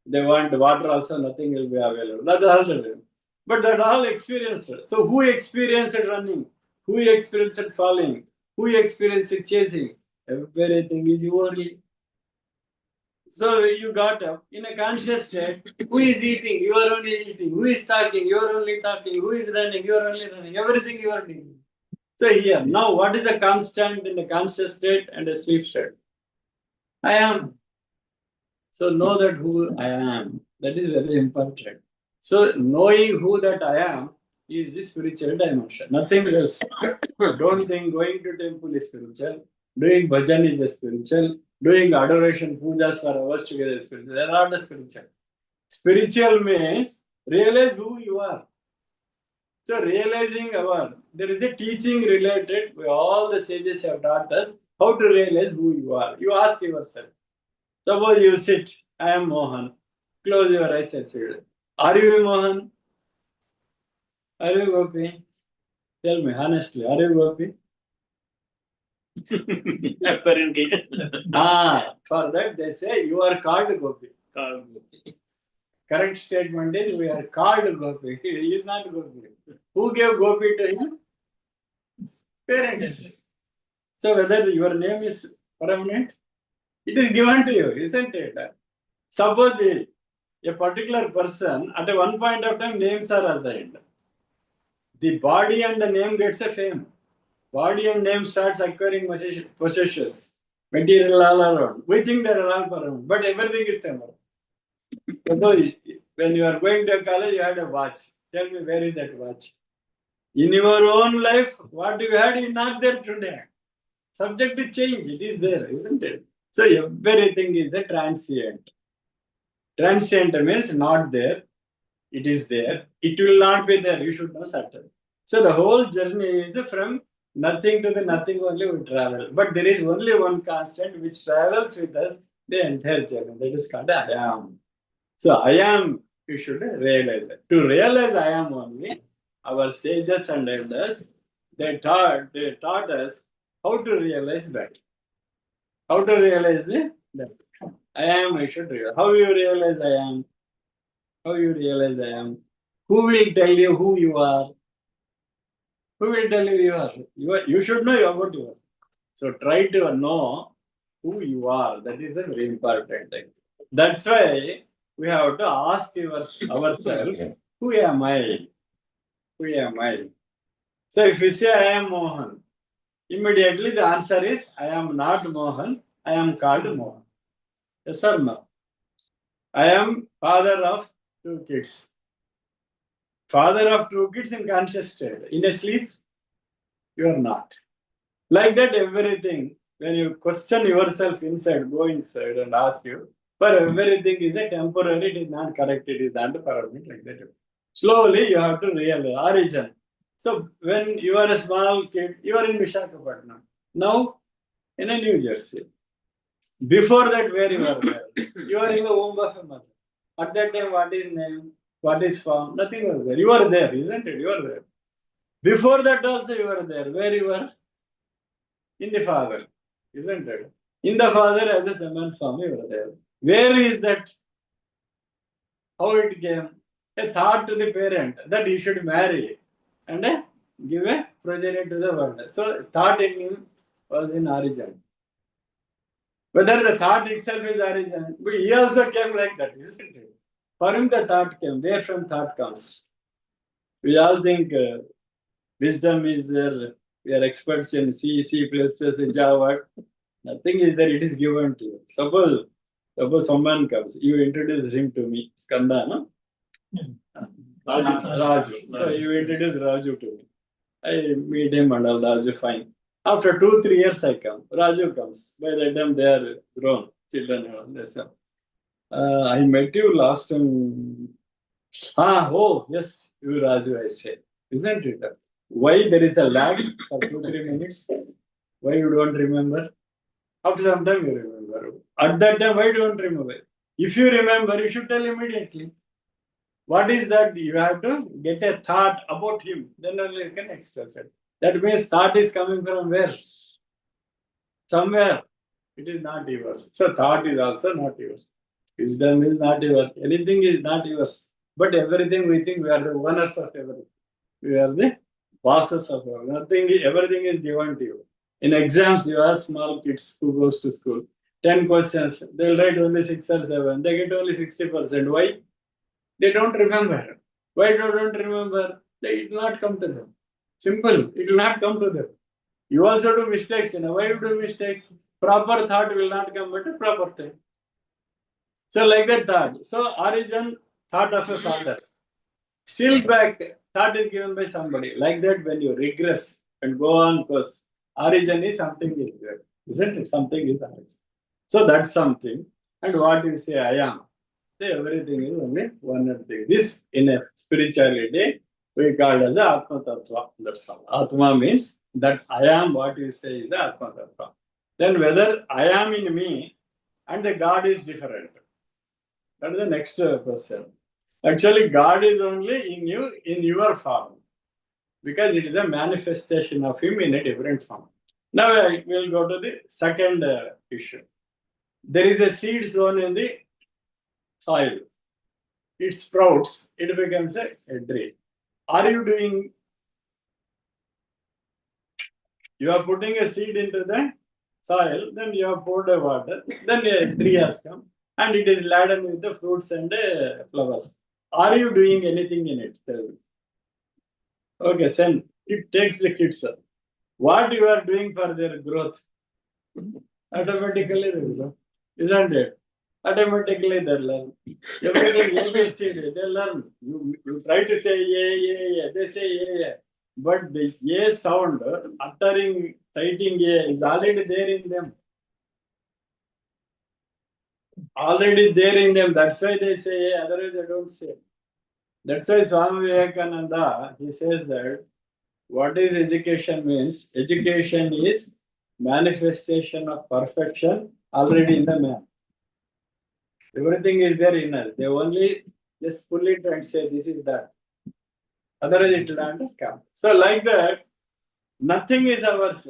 they want water also, nothing will be available. That's all the dream. But that all experienced. So who experienced running? Who experienced falling? Who experienced chasing? Everything is you only. So you got up in a conscious state. Who is eating? You are only eating. Who is talking? You are only talking. Who is running? You are only running. Everything you are doing. So here, now what is the constant in the conscious state and the sleep state? I am. So know that who I am. That is very important. So knowing who that I am is the spiritual dimension. Nothing else. Don't think going to temple is spiritual. Doing bhajan is a spiritual. Doing adoration, pujas for hours together is spiritual. They are not spiritual. Spiritual means realize who you are. So realizing there is a teaching related, all the sages have taught us how to realize who you are. You ask yourself. Suppose you sit, I am Mohan. Close your eyes and say, are you Mohan? Are you Gopi? Tell me honestly, are you Gopi? Apparently. For that they say you are called Gopi. Correct statement is we are called Gopi. He is not Gopi. Who gave Gopi to him? Parents. So whether your name is permanent, it is given to you, isn't it? Suppose a particular person at one point of time names are assigned. The body and the name gets a fame. Body and name starts acquiring possessions, material all around. We think they are all around, but everything is temporal. Suppose when you are going to college, you had a watch. Tell me, where is that watch? In your own life, what you had is not there today. Subject to change, it is there, isn't it? So everything is a transient. Transient means not there, it is there. It will not be there, you should know certain. So the whole journey is from nothing to the nothing only we travel. But there is only one constant which travels with us the entire journey. That is called I am. So I am, you should realize it. To realize I am only, our sages and elders, they taught us how to realize that. How to realize that. I am, I should realize. How you realize I am? How you realize I am? Who will tell you who you are? Who will tell you you are? You should know about you. So try to know who you are. That is a very important thing. That's why we have to ask ourselves, who am I? Who am I? So if we say I am Mohan, immediately the answer is I am not Mohan, I am called Mohan. Yes or no? I am father of 2 kids. Father of 2 kids in conscious state. In a sleep, you are not. Like that, everything, when you question yourself inside, go inside and ask you, for everything is a temporary, it is not correct, it is not permanent, like that. Slowly, you have to realize origin. So, when you are a small kid, you are in Visakhapatnam. Now, in a New Jersey. Before that, where you are there? You are in the womb of a mother. At that time, what is name? What is form? Nothing was there. You are there, isn't it? You are there. Before that also you are there. Where you are? In the father, isn't it? In the father as a semen form, you are there. Where is that? How it came? A thought to the parent that he should marry and give a progeny to the world. So thought in him was in origin. Whether the thought itself is origin, but he also came like that, isn't it? For him the thought came. Where from thought comes? We all think wisdom is there. We are experts in C, C++, in Java. Nothing is there. It is given to you. Suppose someone comes, you introduce him to me, Skanda, no? Raju. So you introduce Raju to me. I meet him and all Raju fine. After 2-3 years I come. Raju comes. By the time they are grown, children and all. They say, I met you last time. Oh, yes, you Raju, I say. Isn't it? Why there is a lag for 2-3 minutes? Why you don't remember? After some time you remember. At that time, why you don't remember? If you remember, you should tell immediately. What is that? You have to get a thought about him. Then only you can express it. That means thought is coming from where? Somewhere. It is not yours. So thought is also not yours. Wisdom is not yours. Anything is not yours. But everything we think we are the owners of everything. We are the bosses of everything. Everything is given to you. In exams, you ask small kids who goes to school. 10 questions. They will write only 6 or 7. They get only 60%. Why? They don't remember. Why they don't remember? It will not come to them. Simple. It will not come to them. You also do mistakes. Why you do mistakes? Proper thought will not come at a proper time. So like that thought. So origin, thought of a father. Still back, thought is given by somebody. Like that when you regress and go on course, origin is something is there. Isn't it? Something is origin. So that's something. And what you say I am. Everything is only one thing. This in a spirituality we call as the Atma Tattva. That's all. Atma means that I am what you say is the Atma Tattva. Then whether I am in me and the God is different. That is the next question. Actually, God is only in you, in your form. Because it is a manifestation of Him in a different form. Now we will go to the second issue. There is a seed sown in the soil. It sprouts, it becomes a tree. Are you doing? You are putting a seed into the soil, then you have poured the water, then a tree has come, and it is laden with the fruits and flowers. Are you doing anything in it? Tell me. Okay, send. It takes the kids. What you are doing for their growth? Automatically they will, isn't it? Automatically they learn. Everything ABCD, they learn. You try to say yeah, they say yeah. But this yeah sound, uttering, citing yeah, is already there in them. Already there in them. That's why they say yeah, otherwise they don't say. That's why Swami Vivekananda, he says that what is education means? Education is manifestation of perfection already in the man. Everything is there in us. They only just pull it and say this is that. Otherwise it will not come. So like that, nothing is ours.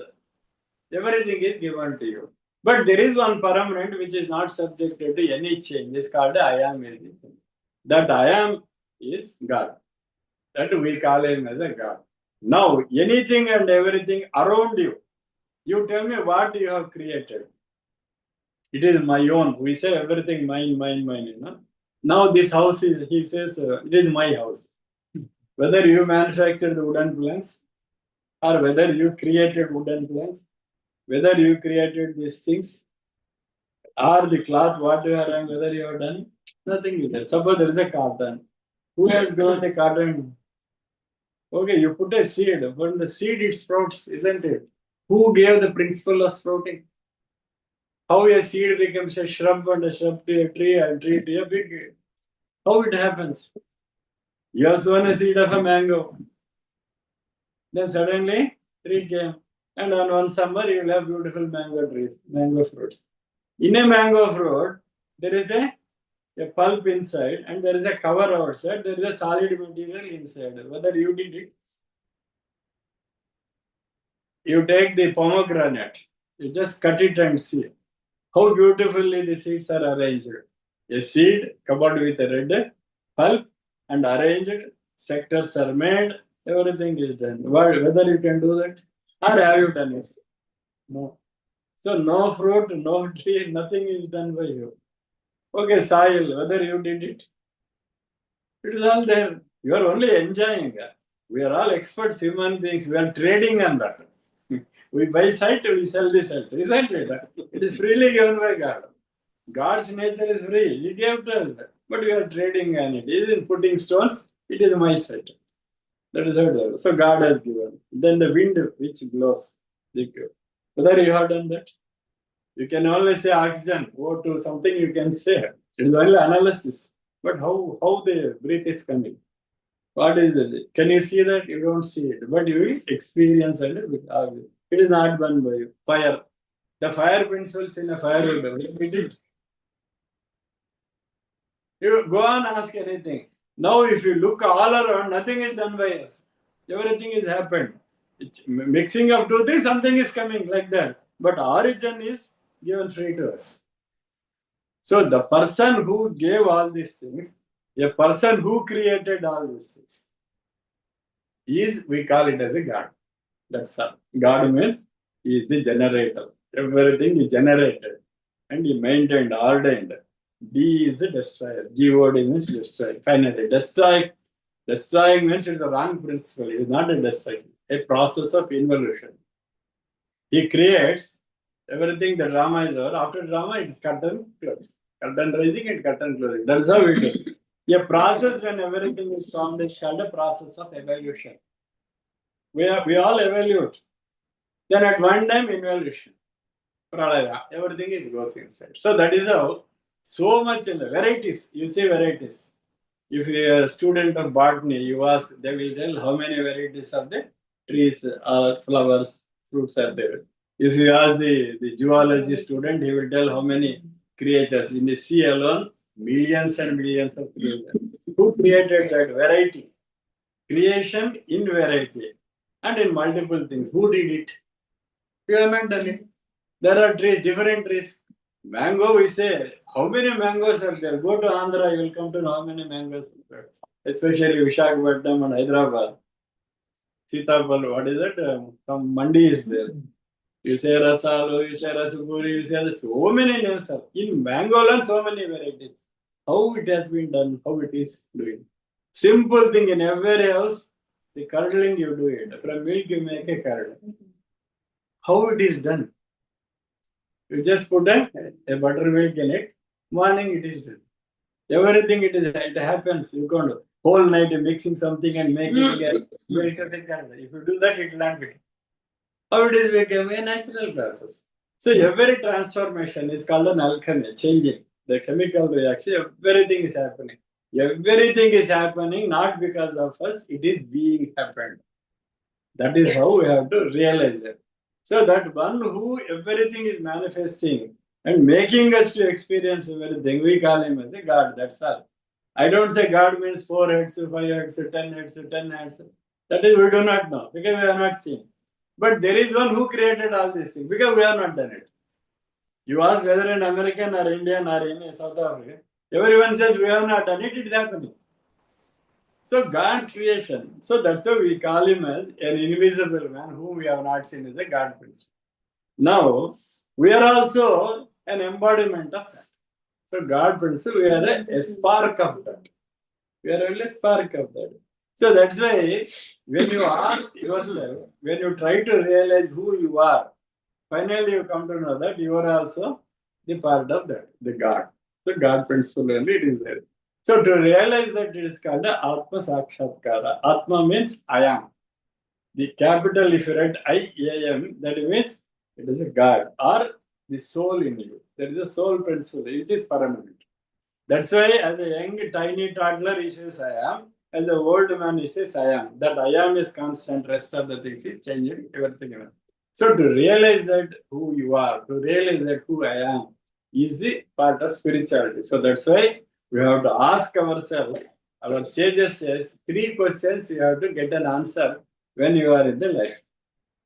Everything is given to you. But there is one permanent which is not subjected to any change. It's called the I am. That I am is God. That we call him as a God. Now, anything and everything around you, you tell me what you have created. It is my own. We say everything mine. Now this house is, he says, it is my house. Whether you manufactured the wooden planks or whether you created wooden planks, whether you created these things or the cloth, what you are doing, whether you have done, nothing is there. Suppose there is a cotton. Who has grown the cotton? Okay, you put a seed. When the seed it sprouts, isn't it? Who gave the principle of sprouting? How a seed becomes a shrub and a shrub to a tree and tree to a big tree. How it happens? You have sown a seed of a mango. Then suddenly tree came. And on one summer you will have beautiful mango trees, mango fruits. In a mango fruit, there is a pulp inside and there is a cover outside, there is a solid material inside. Whether you did it, you take the pomegranate, you just cut it and see how beautifully the seeds are arranged. A seed covered with a red pulp and arranged, sectors are made, everything is done. Whether you can do that or have you done it? No. So no fruit, no tree, nothing is done by you. Okay, soil, whether you did it. It is all there. You are only enjoying. We are all experts, human beings. We are trading on that. We buy site, we sell this site. Isn't it? It is freely given by God. God's nature is free. He gave to us. But we are trading on it. He isn't putting stones. It is my set. That is how. So God has given. Then the wind which blows. Whether you have done that, you can only say oxygen. Go to something you can say. It is only analysis. But how the breath is coming? What is it? Can you see that? You don't see it, but you experience it. It is not done by you. Fire. The fire principles in a fire will be did. You go and ask anything. Now, if you look all around, nothing is done by us. Everything is happened. It's mixing of two things, something is coming like that. But origin is given free to us. So the person who gave all these things, a person who created all these things, we call it as a God. That's all. God means he is the generator. Everything is generated and he maintained, ordained. D is the destroyer. God means destroy. Finally, destroying means it's a wrong principle. It is not a destroying, a process of involution. He creates everything, the drama is over. After drama, it's curtain close. Curtain rising and curtain closing. That's how it is. A process when everything is formed is called a process of evolution. We all evaluate. Then at one time, involution. Pralaya, everything is goes inside. So that is how so much in the varieties. You see varieties. If you are a student of botany, you ask, they will tell how many varieties of the trees, flowers, fruits are there. If you ask the zoology student, he will tell how many creatures in the sea alone, millions and millions of creatures. Who created that variety? Creation in variety and in multiple things. Who did it? You have not done it. There are trees, different trees. Mango, we say, how many mangoes are there? Go to Andhra, you will come to know how many mangoes are there. Especially Visakhapatnam and Hyderabad. Sitapal, what is it? Some mandi is there. You say Rasalu, you say Rasapuri, you say so many names are. In mango land, so many varieties. How it has been done, how it is doing. Simple thing in every house, the curdling you do it. From milk you make a curd. How it is done? You just put a buttermilk in it. Morning it is done. Everything it happens. You can't whole night mixing something and making it. If you do that, it will not be. How it is become a natural process. So every transformation is called an alchemy, changing the chemical reaction. Everything is happening. Everything is happening not because of us. It is being happened. That is how we have to realize it. So that one who everything is manifesting and making us to experience everything, we call him as a God. That's all. I don't say God means 4 heads, 5 heads, 10 heads, 10 heads. That is, we do not know because we have not seen. But there is one who created all these things because we have not done it. You ask whether an American or Indian or in South Africa, everyone says we have not done it, it is happening. So God's creation. So that's why we call him as an invisible man whom we have not seen as a God principle. Now, we are also an embodiment of that. So God principle, we are a spark of that. We are only a spark of that. So that's why when you ask yourself, when you try to realize who you are, finally you come to know that you are also the part of that, the God. The God principle only it is there. So to realize that it is called Atma Sakshatkara. Atma means I am. The capital, if you write I-A-M, that means it is a God or the soul in you. There is a soul principle which is permanent. That's why as a young tiny toddler he says I am. As an old man he says I am. That I am is constant, rest of the things is changing, everything. So to realize that who you are, to realize that who I am is the part of spirituality. So that's why we have to ask ourselves, our sages says 3 questions you have to get an answer when you are in the life.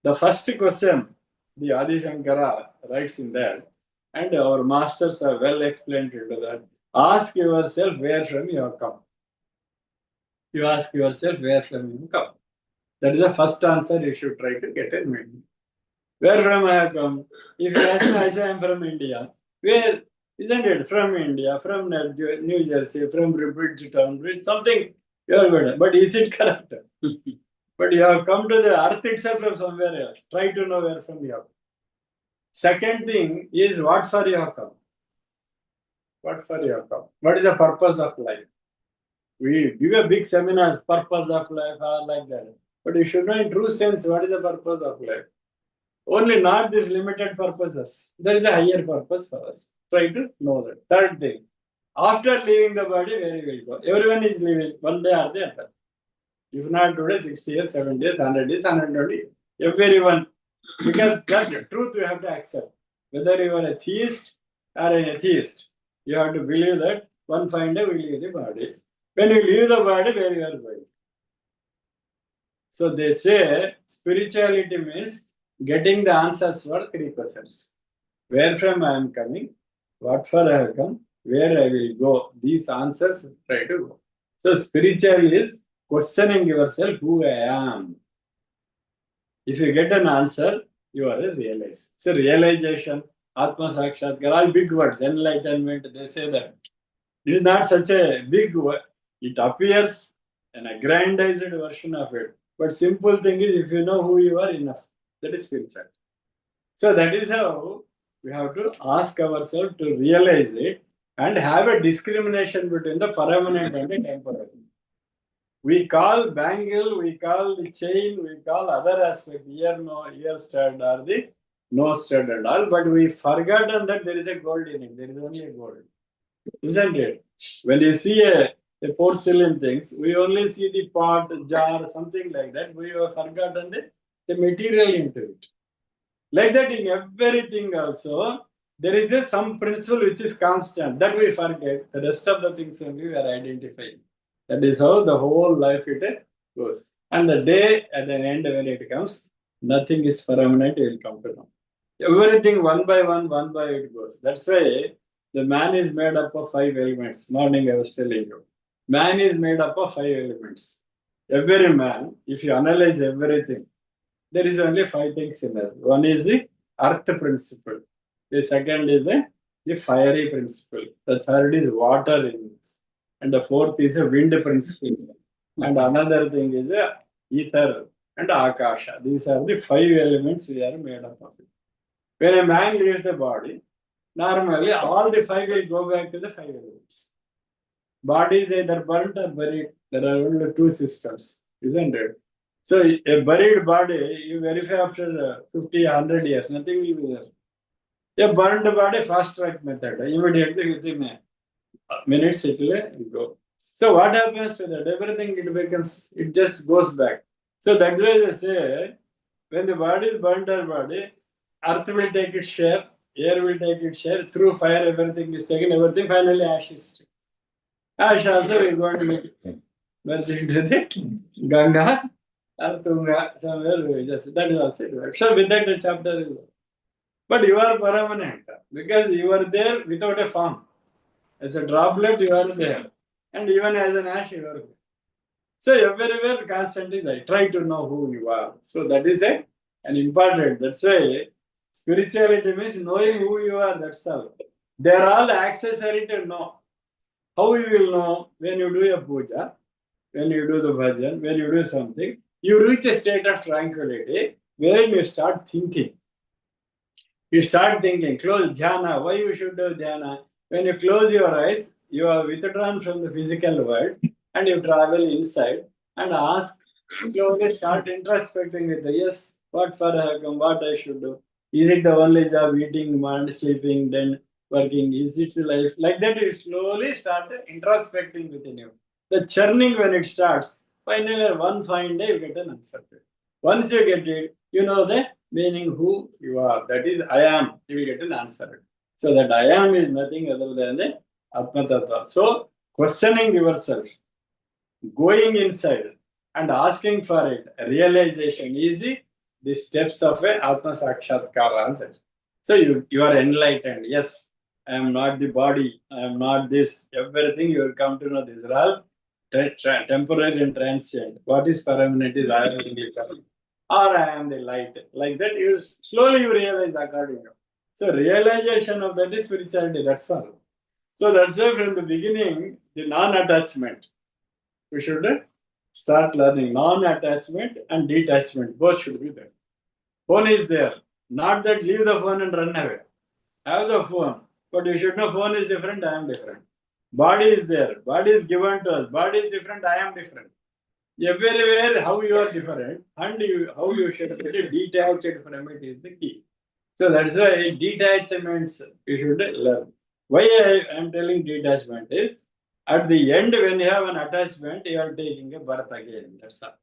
The first question, the Adi Shankara writes in that, and our masters are well explained into that. Ask yourself where from you have come. You ask yourself where from you come. That is the first answer you should try to get in mind. Where from I have come? If you ask me, I say I am from India. Where? Isn't it? From India, from New Jersey, from Bridgetown, something you are good. But is it correct? But you have come to the earth itself from somewhere else. Try to know where from you have come. Second thing is what for you have come. What for you have come? What is the purpose of life? We give a big seminars, purpose of life, or like that. But you should know in true sense what is the purpose of life. Only not these limited purposes. There is a higher purpose for us. Try to know that. Third thing, after leaving the body, where you will go? Everyone is leaving one day or the other. If not today, 60 years, 70 years, 100 years, 120 years. Everyone. Because that truth you have to accept. Whether you are a theist or an atheist, you have to believe that one fine day we leave the body. When you leave the body, where you are going? So they say spirituality means getting the answers for three questions. Where from I am coming, what for I have come, where I will go. These answers try to go. So spiritual is questioning yourself who I am. If you get an answer, you are a realize. So realization, Atma Sakshatkar, all big words, enlightenment, they say that. It is not such a big word. It appears an aggrandized version of it. But simple thing is, if you know who you are, enough. That is spiritual. So that is how we have to ask ourselves to realize it and have a discrimination between the permanent and the temporary. We call bangle, we call the chain, we call other aspect, ear no, ear stud or the nose stud and all, but we forgotten that there is a gold in it. There is only a gold. Isn't it? When you see a porcelain things, we only see the pot, jar, something like that. We have forgotten the material into it. Like that in everything also, there is some principle which is constant. That we forget. The rest of the things only we are identifying. That is how the whole life it goes. And the day at the end when it comes, nothing is permanent, it will come to know. Everything one by one it goes. That's why the man is made up of 5 elements. Morning I was telling you. Man is made up of 5 elements. Every man, if you analyze everything, there is only 5 things in us. One is the earth principle. The second is the fiery principle. The third is water in it. And the fourth is a wind principle. And another thing is ether and akasha. These are the 5 elements we are made up of. When a man leaves the body, normally all the 5 will go back to the 5 elements. Body is either burnt or buried. There are only 2 systems, isn't it? So a buried body, you verify after 50, 100 years, nothing will be there. A burned body, fast track method. Immediately within minutes it will go. So what happens to that? Everything it just goes back. So that's why they say, when the body is burnt or body, earth will take its share, air will take its share, through fire everything is taken, everything finally ash is taken. Ash also will go to get merged into the Ganga or Tunga, somewhere that is also it. So with that the chapter is over. But you are permanent because you are there without a form. As a droplet, you are there. And even as an ash, you are there. So everywhere the constant is I try to know who you are. So that is an important. That's why spirituality means knowing who you are, that's all. They are all accessory to know. How you will know? When you do a puja, when you do the bhajan, when you do something, you reach a state of tranquility wherein you start thinking. You start thinking, close dhyana. Why you should do dhyana? When you close your eyes, you are withdrawn from the physical world and you travel inside and ask, slowly start introspecting with the yes, what for I have come, what I should do. Is it the only job, eating, sleeping, then working? Is it life? Like that, you slowly start introspecting within you. The churning when it starts, finally one fine day you get an answer. Once you get it, you know the meaning who you are. That is I am. You will get an answer. So that I am is nothing other than the Atma Tattva. So questioning yourself, going inside and asking for it, realization is the steps of a Atma Sakshatkara. So you are enlightened. Yes, I am not the body. I am not this. Everything you will come to know. These are all temporary and transient. What is permanent is I am only coming. Or I am the light. Like that, you slowly you realize accordingly. So realization of that is spirituality. That's all. So that's why from the beginning, the non-attachment. We should start learning non-attachment and detachment. Both should be there. Phone is there. Not that leave the phone and run away. Have the phone. But you should know phone is different, I am different. Body is there. Body is given to us. Body is different. I am different. Everywhere, how you are different and how you should get it detached from it is the key. So that's why detachments you should learn. Why I am telling detachment is at the end when you have an attachment, you are taking a birth again. That's all.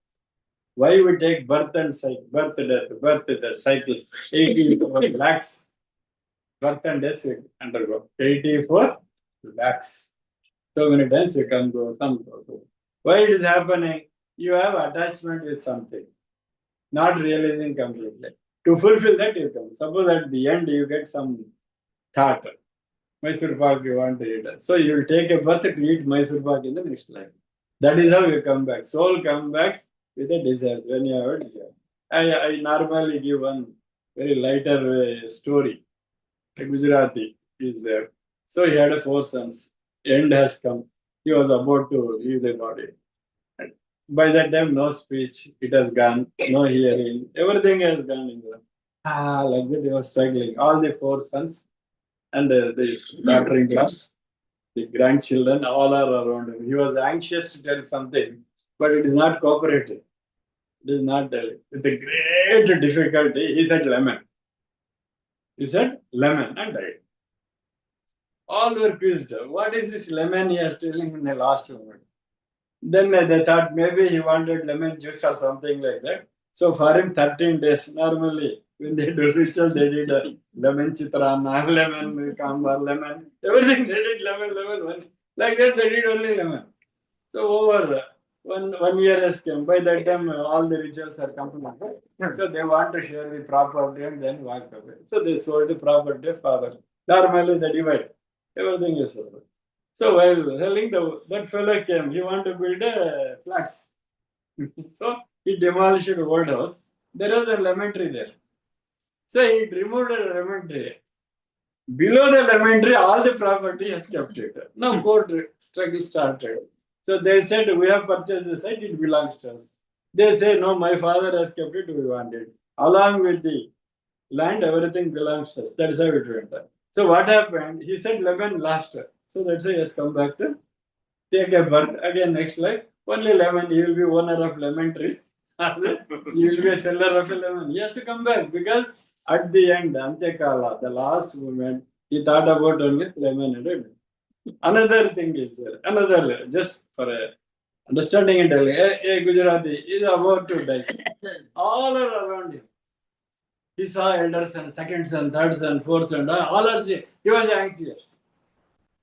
Why we take birth and cycle, birth death cycle, 84 lakhs birth and death we undergo. 84 lakhs. So many times you come go, come go. Why it is happening? You have attachment with something, not realizing completely. To fulfill that, you come. Suppose at the end you get some thought, Mysore Pak you want to eat. So you will take a birth to eat Mysore Pak in the next life. That is how you come back. Soul come back with a desire when you have a desire. I normally give one very lighter story. A Gujarati is there. So he had 4 sons. End has come. He was about to leave the body. By that time, no speech. It has gone. No hearing. Everything has gone in there. Like that, he was struggling. All the 4 sons and the daughter-in-laws, the grandchildren, all are around him. He was anxious to tell something, but it is not cooperative. It is not telling. With the great difficulty, he said lemon. He said lemon and died. All were quizzed. What is this lemon he is telling in the last moment? Then they thought maybe he wanted lemon juice or something like that. So for him, 13 days. Normally, when they do ritual, they did a lemon chitrana, lemon kambar, lemon. Everything they did lemon. Like that, they did only lemon. So over one year has come. By that time, all the rituals are completed. So they want to share the property and then walk away. So they sold the property of father. Normally, they divide. Everything is over. So while selling, that fellow came. He wanted to build a flats. So he demolished an old house. There was a lemon tree there. So he removed a lemon tree. Below the lemon tree, all the property has kept it. Now court struggle started. So they said, we have purchased the site, it belongs to us. They say, no, my father has kept it, we want it. Along with the land, everything belongs to us. That's how it went. So what happened? He said lemon last. So that's why he has come back to take a birth. Again, next life, only lemon, he will be owner of lemon trees. He will be a seller of a lemon. He has to come back because at the end, Antekala, the last moment, he thought about only lemon and lemon. Another thing is there. Another, just for a understanding and a Gujarati is about to die. All are around him. He saw elder son, second son, third son, fourth son, all are saying, he was anxious.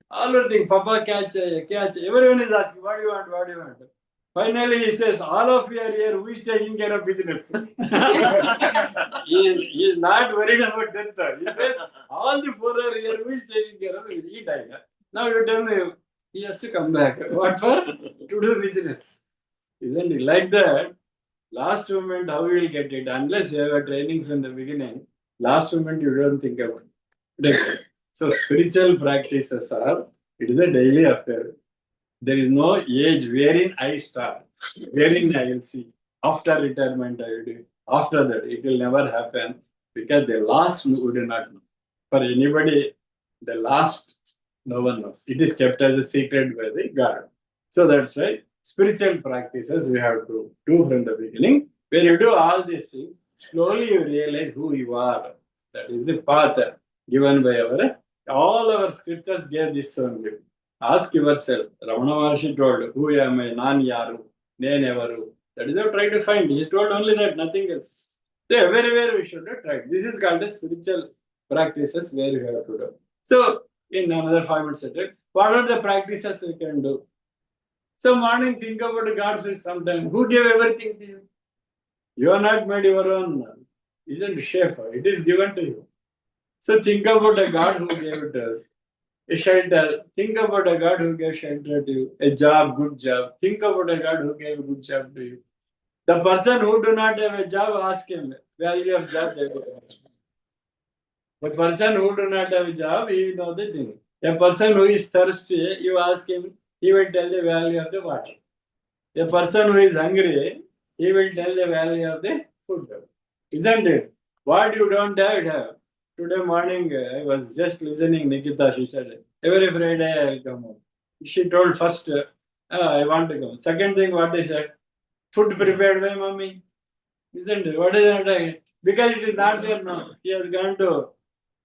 All are thinking, Papa, catch. Everyone is asking, what do you want, what do you want? Finally, he says, all of you are here, who is taking care of business? he is not worried about death. He says, all the 4 are here, who is taking care of it? He died. Now you tell me, he has to come back. What for? To do business. Isn't it like that? Last moment, how you will get it? Unless you have a training from the beginning, last moment you don't think about it. So spiritual practices are, it is a daily affair. There is no age wherein I start, wherein I will see. After retirement, I will do. After that, it will never happen because the last we do not know. For anybody, the last, no one knows. It is kept as a secret by the God. So that's why spiritual practices we have to do from the beginning. When you do all these things, slowly you realize who you are. That is the path given by all our scriptures gave this only. Ask yourself. Ramana Maharshi told, who am I? Nan yaru, ne nevaru. That is what try to find. He told only that, nothing else. So everywhere we should try. This is called as spiritual practices where we have to do. So in another 5 minutes, what are the practices we can do? So morning, think about God for some time. Who gave everything to you? You are not made your own. Isn't shape. It is given to you. So think about a God who gave it to us. A shelter. Think about a God who gave shelter to you. A job, good job. Think about a God who gave a good job to you. The person who do not have a job, ask him, value of job. The person who do not have a job, he will know the thing. A person who is thirsty, you ask him, he will tell the value of the water. A person who is hungry, he will tell the value of the food. Isn't it? What you don't have, it have. Today morning, I was just listening Nikita, she said, every Friday I will come home. She told first, I want to come. Second thing, what is that? Food prepared by mommy. Isn't it? What is that? Because it is not there now. She has gone to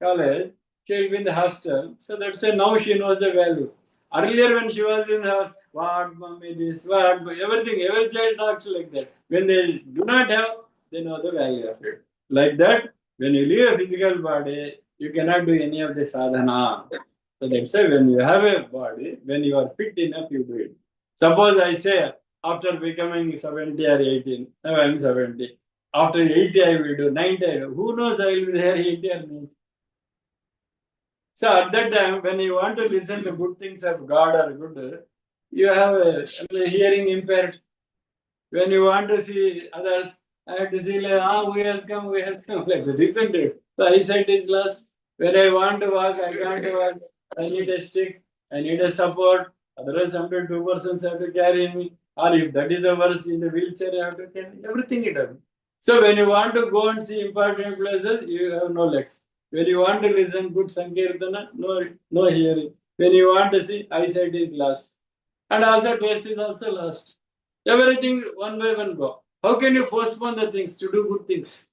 college. She will be in the hostel. So that's why now she knows the value. Earlier, when she was in the house, what mommy this, what everything, every child talks like that. When they do not have, they know the value of it. Like that, when you leave a physical body, you cannot do any of the sadhana. So that's why when you have a body, when you are fit enough, you do it. Suppose I say, after becoming 70 or 18, now I am 70. After 80, I will do 90. I do. Who knows I will be there 80 or 90. So at that time, when you want to listen to good things of God or good, you have a hearing impaired. When you want to see others, I have to see like, who has come, like that, isn't it? The eyesight is lost. When I want to walk, I can't walk. I need a stick, I need a support. Otherwise, sometimes 2 persons have to carry me. Or if that is a worse in the wheelchair, I have to carry everything it up. So when you want to go and see important places, you have no legs. When you want to listen good Sankirtana, no hearing. When you want to see, eyesight is lost. And also taste is also lost. Everything one by one go. How can you postpone the things to do good things?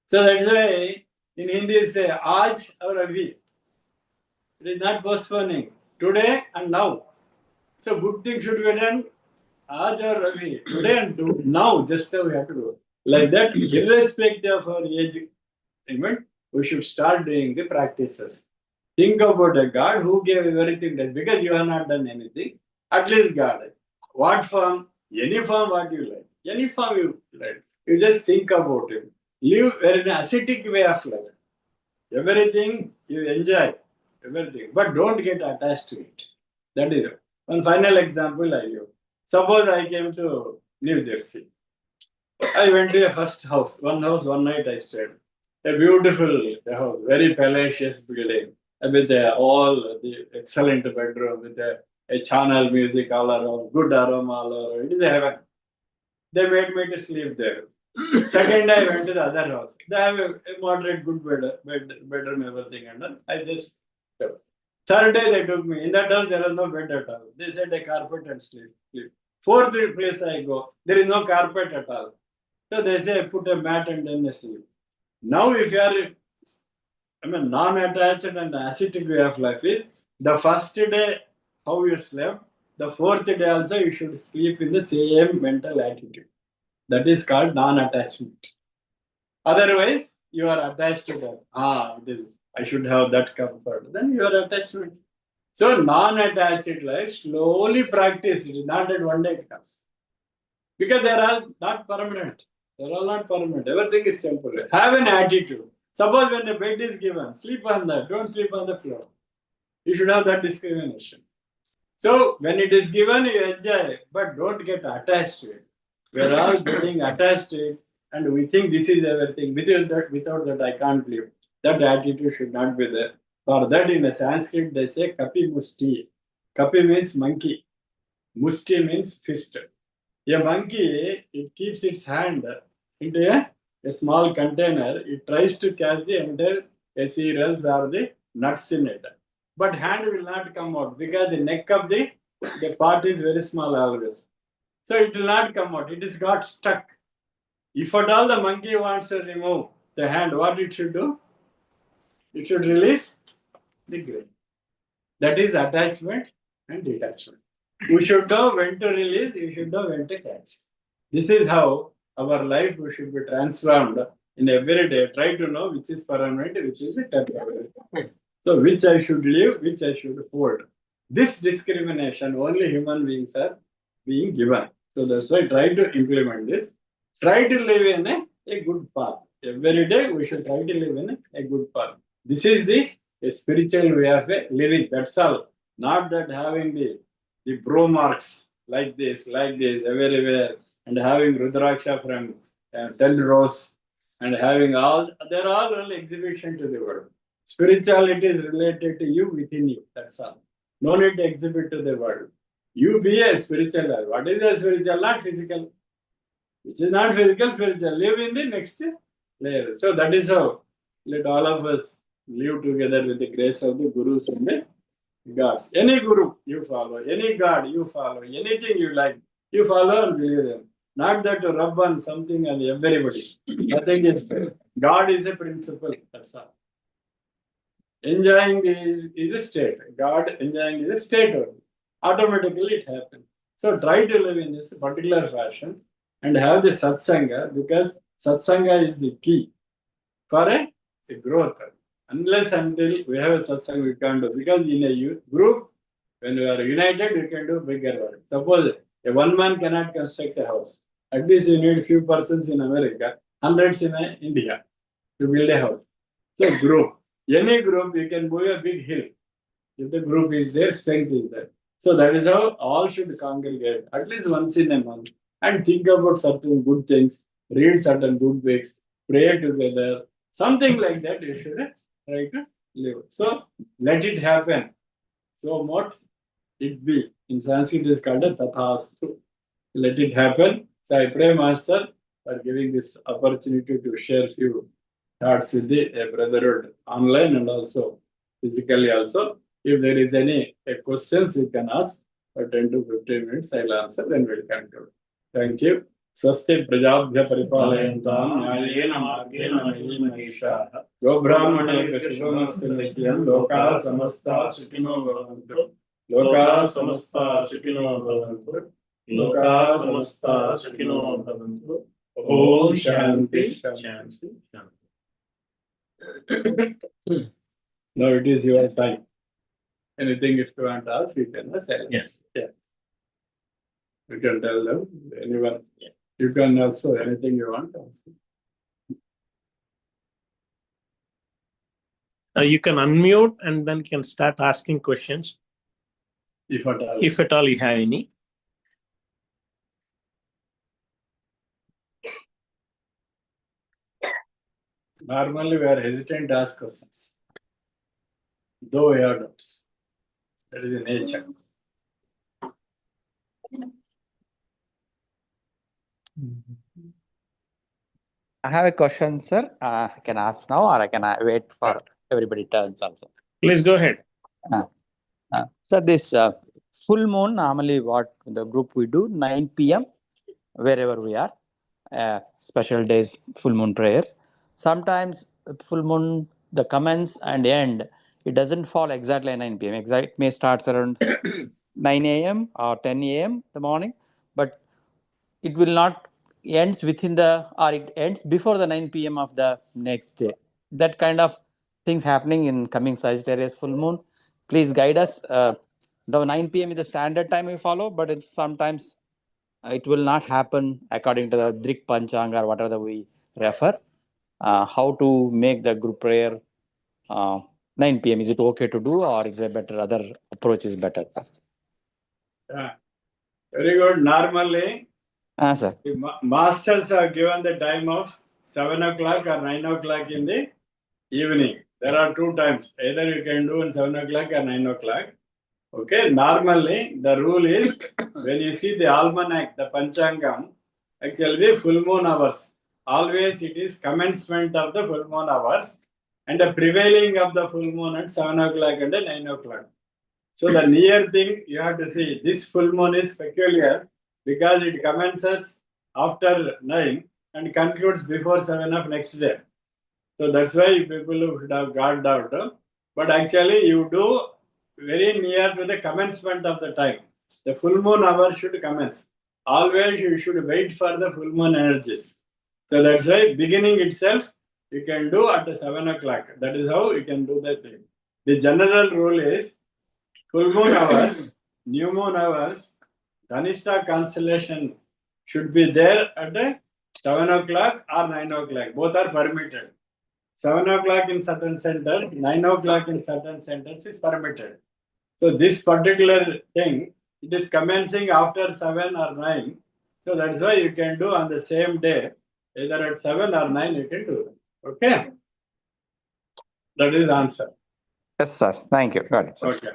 So that's why in Hindi say Aaj or Abhi. It is not postponing. Today and now. So good things should be done Aaj or Abhi. Today and now. Just now we have to do. Like that, irrespective of our age, we should start doing the practices. Think about a God who gave everything that because you have not done anything. At least God. What form? Any form what you like. Any form you like. You just think about it. Live in an ascetic way of life. Everything you enjoy. Everything. But don't get attached to it. That is it. One final example I give. Suppose I came to New Jersey. I went to a first house. One house, one night I stayed. A beautiful house, very palatial building with all the excellent bedroom with a channel music all around, good aroma all around. It is a heaven. They made me to sleep there. Second, I went to the other house. They have a moderate good bedroom, everything, and all. I just slept. Third day, they took me. In that house, there was no bed at all. They said a carpet and sleep. Fourth place I go, there is no carpet at all. So they say put a mat and then sleep. Now, if you are, non-attached and ascetic way of life is the first day how you slept, the fourth day also you should sleep in the same mental attitude. That is called non-attachment. Otherwise, you are attached to that. I should have that comfort. Then you are attachment. So non-attached life, slowly practice it. Not that one day it comes. Because they are all not permanent. They are all not permanent. Everything is temporary. Have an attitude. Suppose when a bed is given, sleep on that. Don't sleep on the floor. You should have that discrimination. So when it is given, you enjoy, but don't get attached to it. We are all getting attached to it, and we think this is everything. Without that, I can't live. That attitude should not be there. For that, in a Sanskrit, they say kapi musti. Kapi means monkey. Musti means fist. A monkey, it keeps its hand into a small container. It tries to catch the entire cereals or the nuts in it. But hand will not come out because the neck of the part is very small always. So it will not come out. It is got stuck. If at all the monkey wants to remove the hand, what it should do? It should release the grain. That is attachment and detachment. We should know when to release, you should know when to catch. This is how our life should be transformed in every day. Try to know which is permanent, which is temporary. So which I should leave, which I should hold. This discrimination only human beings are being given. So that's why try to implement this. Try to live in a good path. Every day we should try to live in a good path. This is the spiritual way of living. That's all. Not that having the bro marks like this, everywhere, and having Rudraksha from 10 rows, and having all, they're all only exhibition to the world. Spirituality is related to you within you. That's all. No need to exhibit to the world. You be a spiritual life. What is a spiritual? Not physical. Which is not physical, spiritual. Live in the next layer. So that is how let all of us live together with the grace of the Gurus and the gods. Any guru you follow, any god you follow, anything you like, you follow and believe them. Not that to rub on something and everybody. Nothing is fair. God is a principle. That's all. Enjoying is a state. God enjoying is a state only. Automatically it happens. So try to live in this particular fashion and have the satsanga, because satsanga is the key for a growth. Unless until we have a satsang, we can't do. Because in a group, when we are united, we can do bigger work. Suppose a one man cannot construct a house. At least you need few persons in America, hundreds in India to build a house. So group, any group, you can move a big hill. If the group is there, strength is there. So that is how all should congregate at least once in a month and think about certain good things, read certain good books, pray together, something like that you should try to live. So let it happen. So what it be? In Sanskrit it is called a tathastu. Let it happen. So I pray, Master, for giving this opportunity to share few thoughts with the brotherhood online and also physically also. If there is any questions you can ask for 10 to 15 minutes, I'll answer, then we'll conclude. Thank you. स्वस्ति प्रजाभ्य परिपालयन्तां न्यायेन मार्गेण महीं महिषाः गोब्राह्मणेभ्यः शुभमस्तु नित्यं लोकाः समस्ताः सुखिनो भवन्तु लोकाः समस्ताः सुखिनो भवन्तु लोकाः समस्ताः सुखिनो भवन्तु ओम शांति शांति शांति. Now it is your time. Anything if you want to ask, you can ask. Yes. Yeah. You can tell them, anyone. Yeah. You can also, anything you want to ask. You can unmute and then you can start asking questions. If at all. If at all you have any. Normally we are hesitant to ask questions. Though we have doubts. That is the nature. I have a question, sir. I can ask now, or I can wait for everybody turns also. Please go ahead. So this full moon, normally what the group we do, 9 p.m. wherever we are, special days, full moon prayers. Sometimes full moon, the commence and end, it doesn't fall exactly at 9 p.m. It may start around 9 a.m. or 10 a.m. the morning, but it will not ends within the, or it ends before the 9 p.m. of the next day. That kind of things happening in coming Sagittarius full moon. Please guide us. The 9 p.m. is the standard time we follow, but it's sometimes it will not happen according to the Drik Panchanga or whatever we refer. How to make the group prayer 9 p.m. Is it okay to do, or is there better other approach is better? Yeah. Very good. Normally, Sir. the masters are given the time of 7 o'clock or 9 o'clock in the evening. There are two times. Either you can do in 7 o'clock or 9 o'clock. Okay. Normally, the rule is when you see the almanac, the Panchangam, actually the full moon hours. Always it is commencement of the full moon hours and the prevailing of the full moon at 7 o'clock and 9 o'clock. So the near thing you have to see, this full moon is peculiar because it commences after 9 and concludes before 7 of next day. So that's why people would have got doubt. But actually you do very near to the commencement of the time. The full moon hour should commence. Always you should wait for the full moon energies. So that's why beginning itself you can do at 7 o'clock. That is how you can do that thing. The general rule is full moon hours, new moon hours, Dhanishta constellation should be there at 7 o'clock or 9 o'clock. Both are permitted. 7 o'clock in certain centers, 9 o'clock in certain centers is permitted. So this particular thing, it is commencing after 7 or 9. So that's why you can do on the same day, either at 7 or 9 you can do it. Okay? That is answer. Yes, sir. Thank you. Got it, sir. Okay.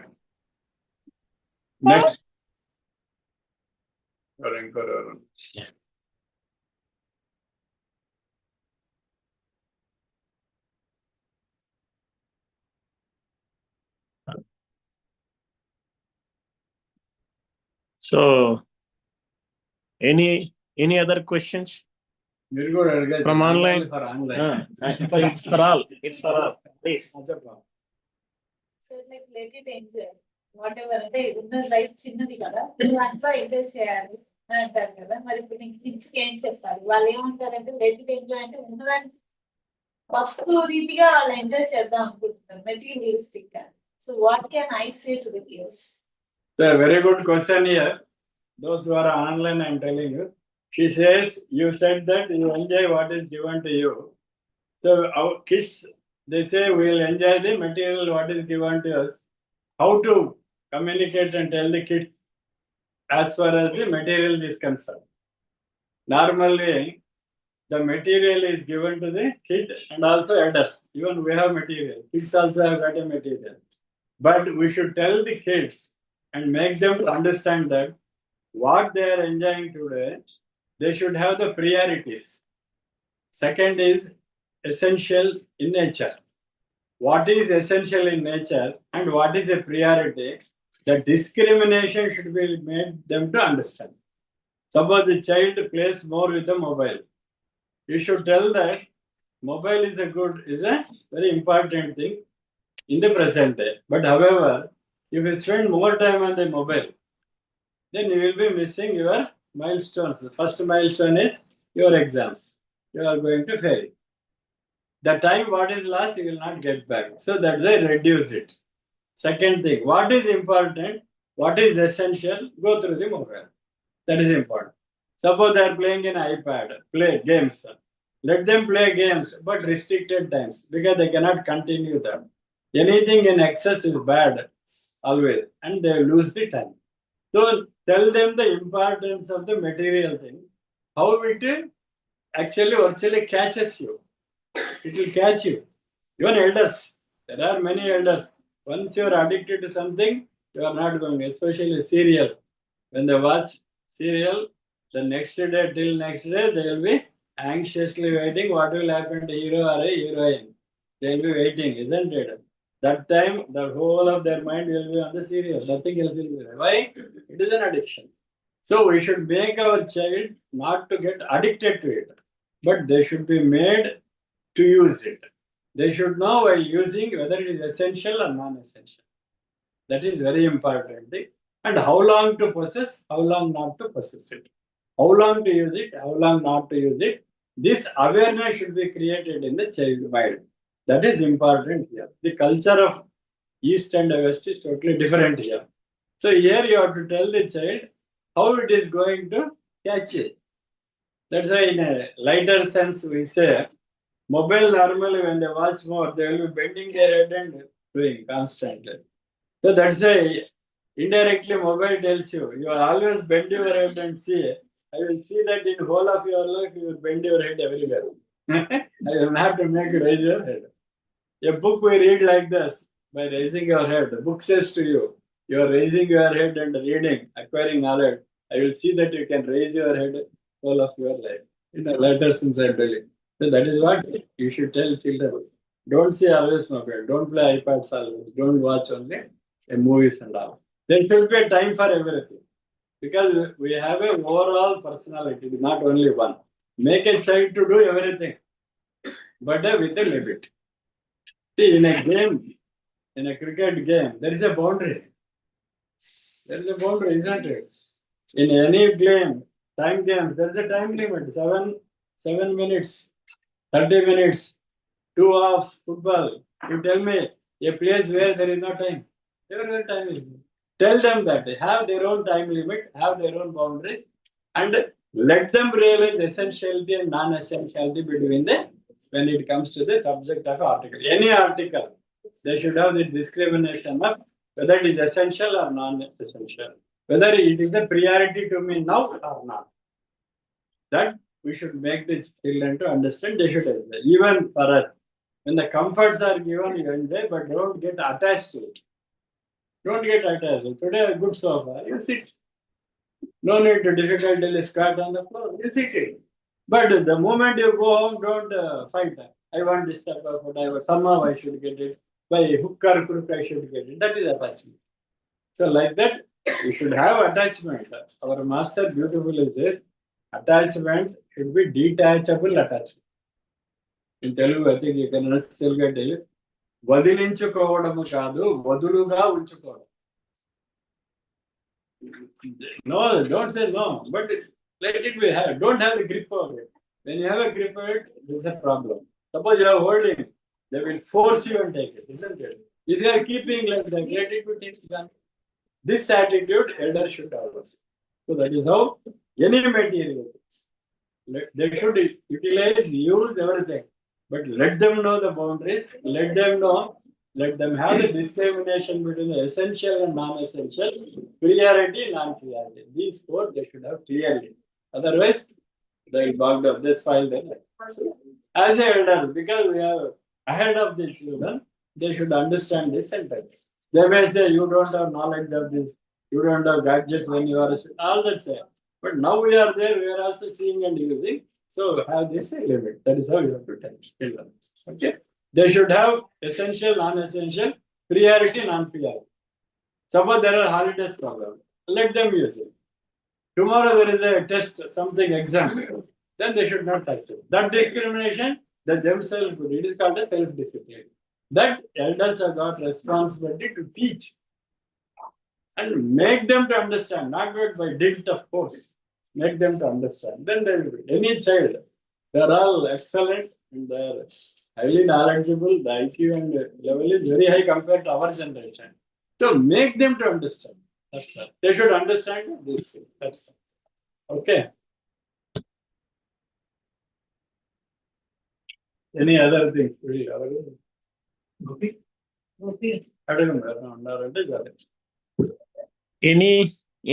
Next. So, any other questions Very good, Edgar. from Not online? only for online. It's for all. It's for all. Please. So like let it enjoy. Whatever అంటే ఉన్న life చిన్నది కదా నువ్వు అంతా enjoy చేయాలి అని అంటారు కదా మరి ఇప్పుడు నేను కిడ్స్ కి ఏం చెప్పాలి వాళ్ళు ఏమంటారంటే లెట్ ఇట్ ఎంజాయ్ అంటే ఉన్నదాన్ని వస్తు రీతిగా వాళ్ళు ఎంజాయ్ చేద్దాం అనుకుంటున్నారు మెటీరియలిస్టిక్ గా so what can I say to the kids So a very good question here. Those who are online, I'm telling you. She says, you said that you enjoy what is given to you. So our kids, they say we'll enjoy the material what is given to us. How to communicate and tell the kids as far as the material is concerned. Normally, the material is given to the kid and also elders. Even we have material. Kids also have got a material. But we should tell the kids and make them to understand that what they are enjoying today, they should have the priorities. Second is essential in nature. What is essential in nature and what is a priority? The discrimination should be made them to understand. Suppose the child plays more with the mobile. You should tell that mobile is a very important thing in the present day. But however, if you spend more time on the mobile, then you will be missing your milestones. The first milestone is your exams. You are going to fail. The time what is lost, you will not get back. So that's why reduce it. Second thing, what is important, what is essential, go through the mobile. That is important. Suppose they are playing in iPad, play games. Let them play games, but restricted times, because they cannot continue them. Anything in excess is bad, always, and they lose the time. So tell them the importance of the material thing, how it actually virtually catches you. It will catch you. Even elders, there are many elders. Once you are addicted to something, you are not going, especially serial. When they watch serial, the next day till next day, they will be anxiously waiting what will happen to hero or a heroine. They will be waiting, isn't it? That time, the whole of their mind will be on the serial. Nothing else will be there. Why? It is an addiction. So we should make our child not to get addicted to it, but they should be made to use it. They should know while using whether it is essential or non-essential. That is very important thing. And how long to possess, how long not to possess it. How long to use it, how long not to use it. This awareness should be created in the child mind. That is important here. The culture of East and West is totally different here. So here you have to tell the child how it is going to catch it. That's why in a lighter sense we say, mobile normally when they watch more, they will be bending their head and doing constantly. So that's why indirectly mobile tells you, you are always bend your head and see. I will see that in whole of your life you will bend your head everywhere. I will have to make you raise your head. A book we read like this, by raising your head. The book says to you, you are raising your head and reading, acquiring knowledge. I will see that you can raise your head whole of your life. In a letters inside telling. So that is what you should tell children. Don't see always mobile. Don't play iPads always. Don't watch only movies and all. There should be a time for everything. Because we have a overall personality, not only one. Make a child to do everything, but with a limit. See, in a game, in a cricket game, there is a boundary. There is a boundary, isn't it? In any game, time game, there is a time limit. 7 minutes, 30 minutes, 2 hours, football. You tell me a place where there is no time. Everywhere time is. Tell them that they have their own time limit, have their own boundaries, and let them realize essentiality and non-essentiality between them when it comes to the subject of article. Any article, they should have the discrimination of whether it is essential or non-essential, whether it is a priority to me now or not. That we should make the children to understand. They should enjoy. Even for us, when the comforts are given, you enjoy, but don't get attached to it. Don't get attached. Today, a good sofa, you sit. No need to difficultly squat on the floor. You sit it. But the moment you go home, don't fight that. I want this type of whatever. Somehow I should get it. By hook or crook, I should get it. That is attachment. So like that, You should have attachment. Our master beautifully says, attachment should be detachable attachment. In Telugu, I think you can still get it. వదిలించుకోవడము కాదు వదులుగా ఉంచుకోవడం. No, don't say no, but let it be. Don't have the grip of it. When you have a grip of it, there's a problem. Suppose you are holding, they will force you and take it, isn't it? If you are keeping like that, let it be taken. This attitude, elder should have. So that is how any material is. They should utilize, use everything, but let them know the boundaries. Let them have the discrimination between the essential and non-essential, priority, non-priority. These four they should have clearly. Otherwise, they will bog up. They spoil them. As an elder, because we are ahead of the children, they should understand this sentence. They may say, you don't have knowledge of this, you don't have gadgets when you are all that say. But now we are there, we are also seeing and using. So have this limit. That is how you have to tell children. Okay. They should have essential, non-essential, priority, non-priority. Suppose there are holidays program, let them use it. Tomorrow there is a test, something exam, then they should not touch it. That discrimination, that themselves, it is called a self-discipline. That elders have got responsibility to teach and make them to understand, not by dint of force. Make them to understand. Then they will be. Any child, they are all excellent and they are highly knowledgeable. The IQ and level is very high compared to our generation. So make them to understand. That's all. They should understand this. That's all. Okay. Any other things? Gopi?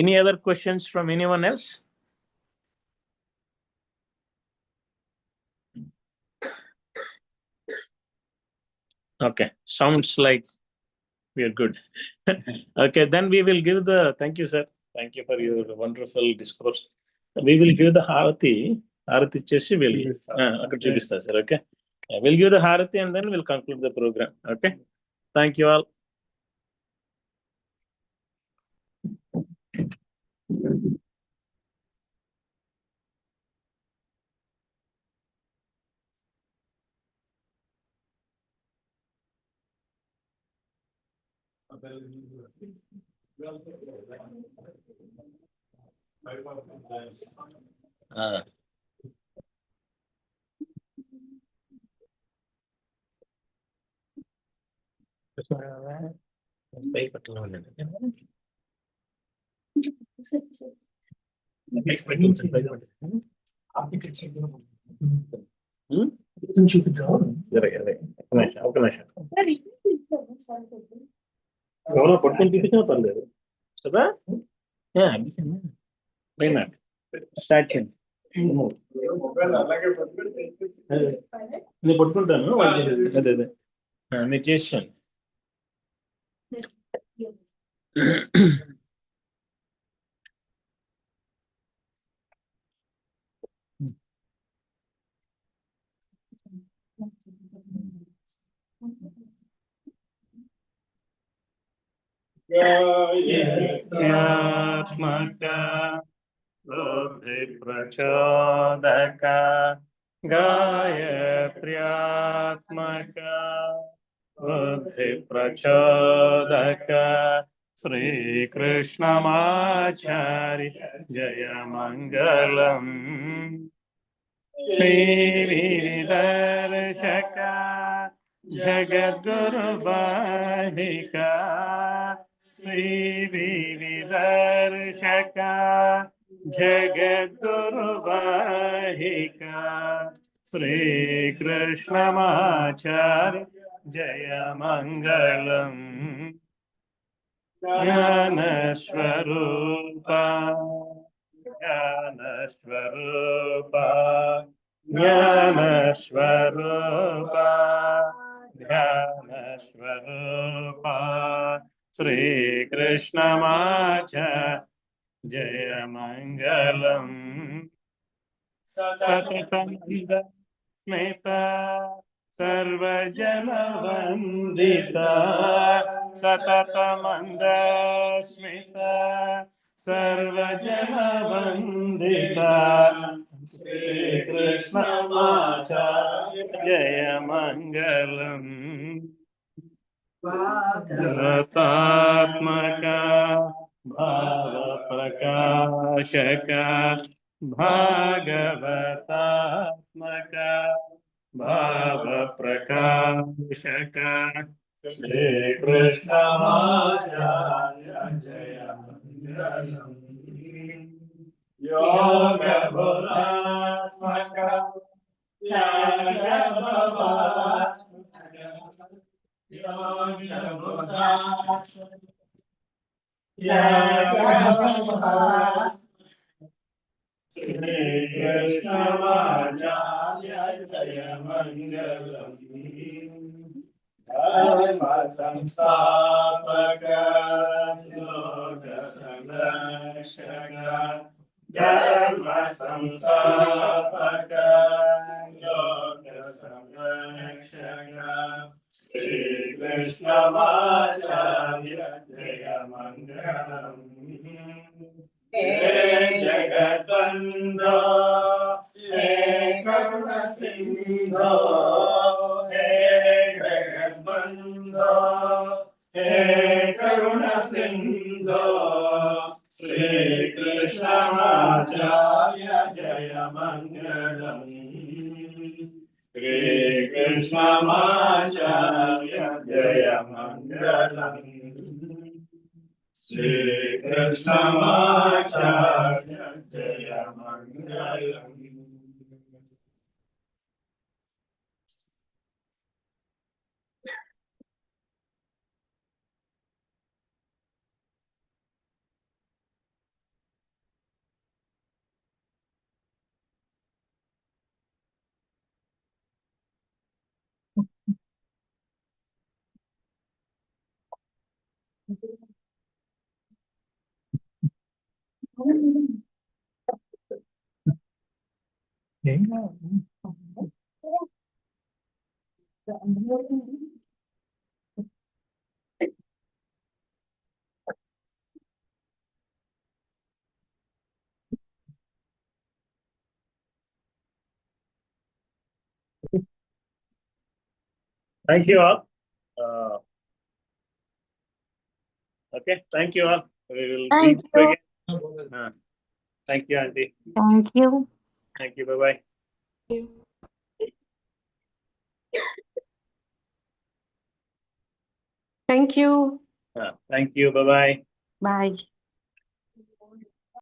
Any other questions from anyone else? Okay, sounds like we are good. Okay, then we will give the, thank you, sir. Thank you for your wonderful discourse. We will give the Harati. Harati chesi will akkada chupista, sir. Okay. We'll give the Harati and then we'll conclude the program. Okay. Thank you all. ఎవరో పట్టుకొని చూపించినా పర్లేదు కదా. Start చేయండి. నేను పట్టుకుంటాను, అదే అదే మీరు చేసాను. ప్రచోదక గాయత్ర్యాత్మక బుద్ధి ప్రచోదక శ్రీకృష్ణమాచార్య జయ మంగళం. శ్రీ విదర్శక జగద్గురు బాహిక శ్రీ విదర్శక జగద్గురు బాహిక శ్రీకృష్ణమాచార్య జయ మంగళం. జ్ఞానస్వరూప జ్ఞానస్వరూప జ్ఞానస్వరూప జ్ఞానస్వరూప శ్రీకృష్ణమాచార్య జయ మంగళం. సతతమంద స్మిత सर्वजनवन्दिता सततमन्दस्मिता सर्वजनवन्दिता श्रीकृष्णमाचार्य जय मङ्गलम् भगवतात्मका भावप्रकाशका भागवतात्मका भावप्रकाशका श्रीकृष्णमाचार्य जय मङ्गलम् योगबलात्मका Shri Krishna Vajaya Jaya Mangalam Dharma Samstapaka Yoga Sanrakshaka Dharma Samstapaka Yoga Sanrakshaka Shri Krishna Vajaya Jaya Mangalam Hey Jagatbandho, Hey Karuna Sindho, Hey Jagatbandho, Hey Karuna Sindho, Shri Krishna Acharya Jaya Mangalam. Shri Krishna Acharya Jaya Mangalam. Shri Krishna Acharya Jaya Mangalam. Thank you all. Okay, thank you all. We will Thank meet you. again. Thank you, Auntie. Thank you. Thank you. Bye-bye. Thank you. Thank you. Bye-bye. Bye.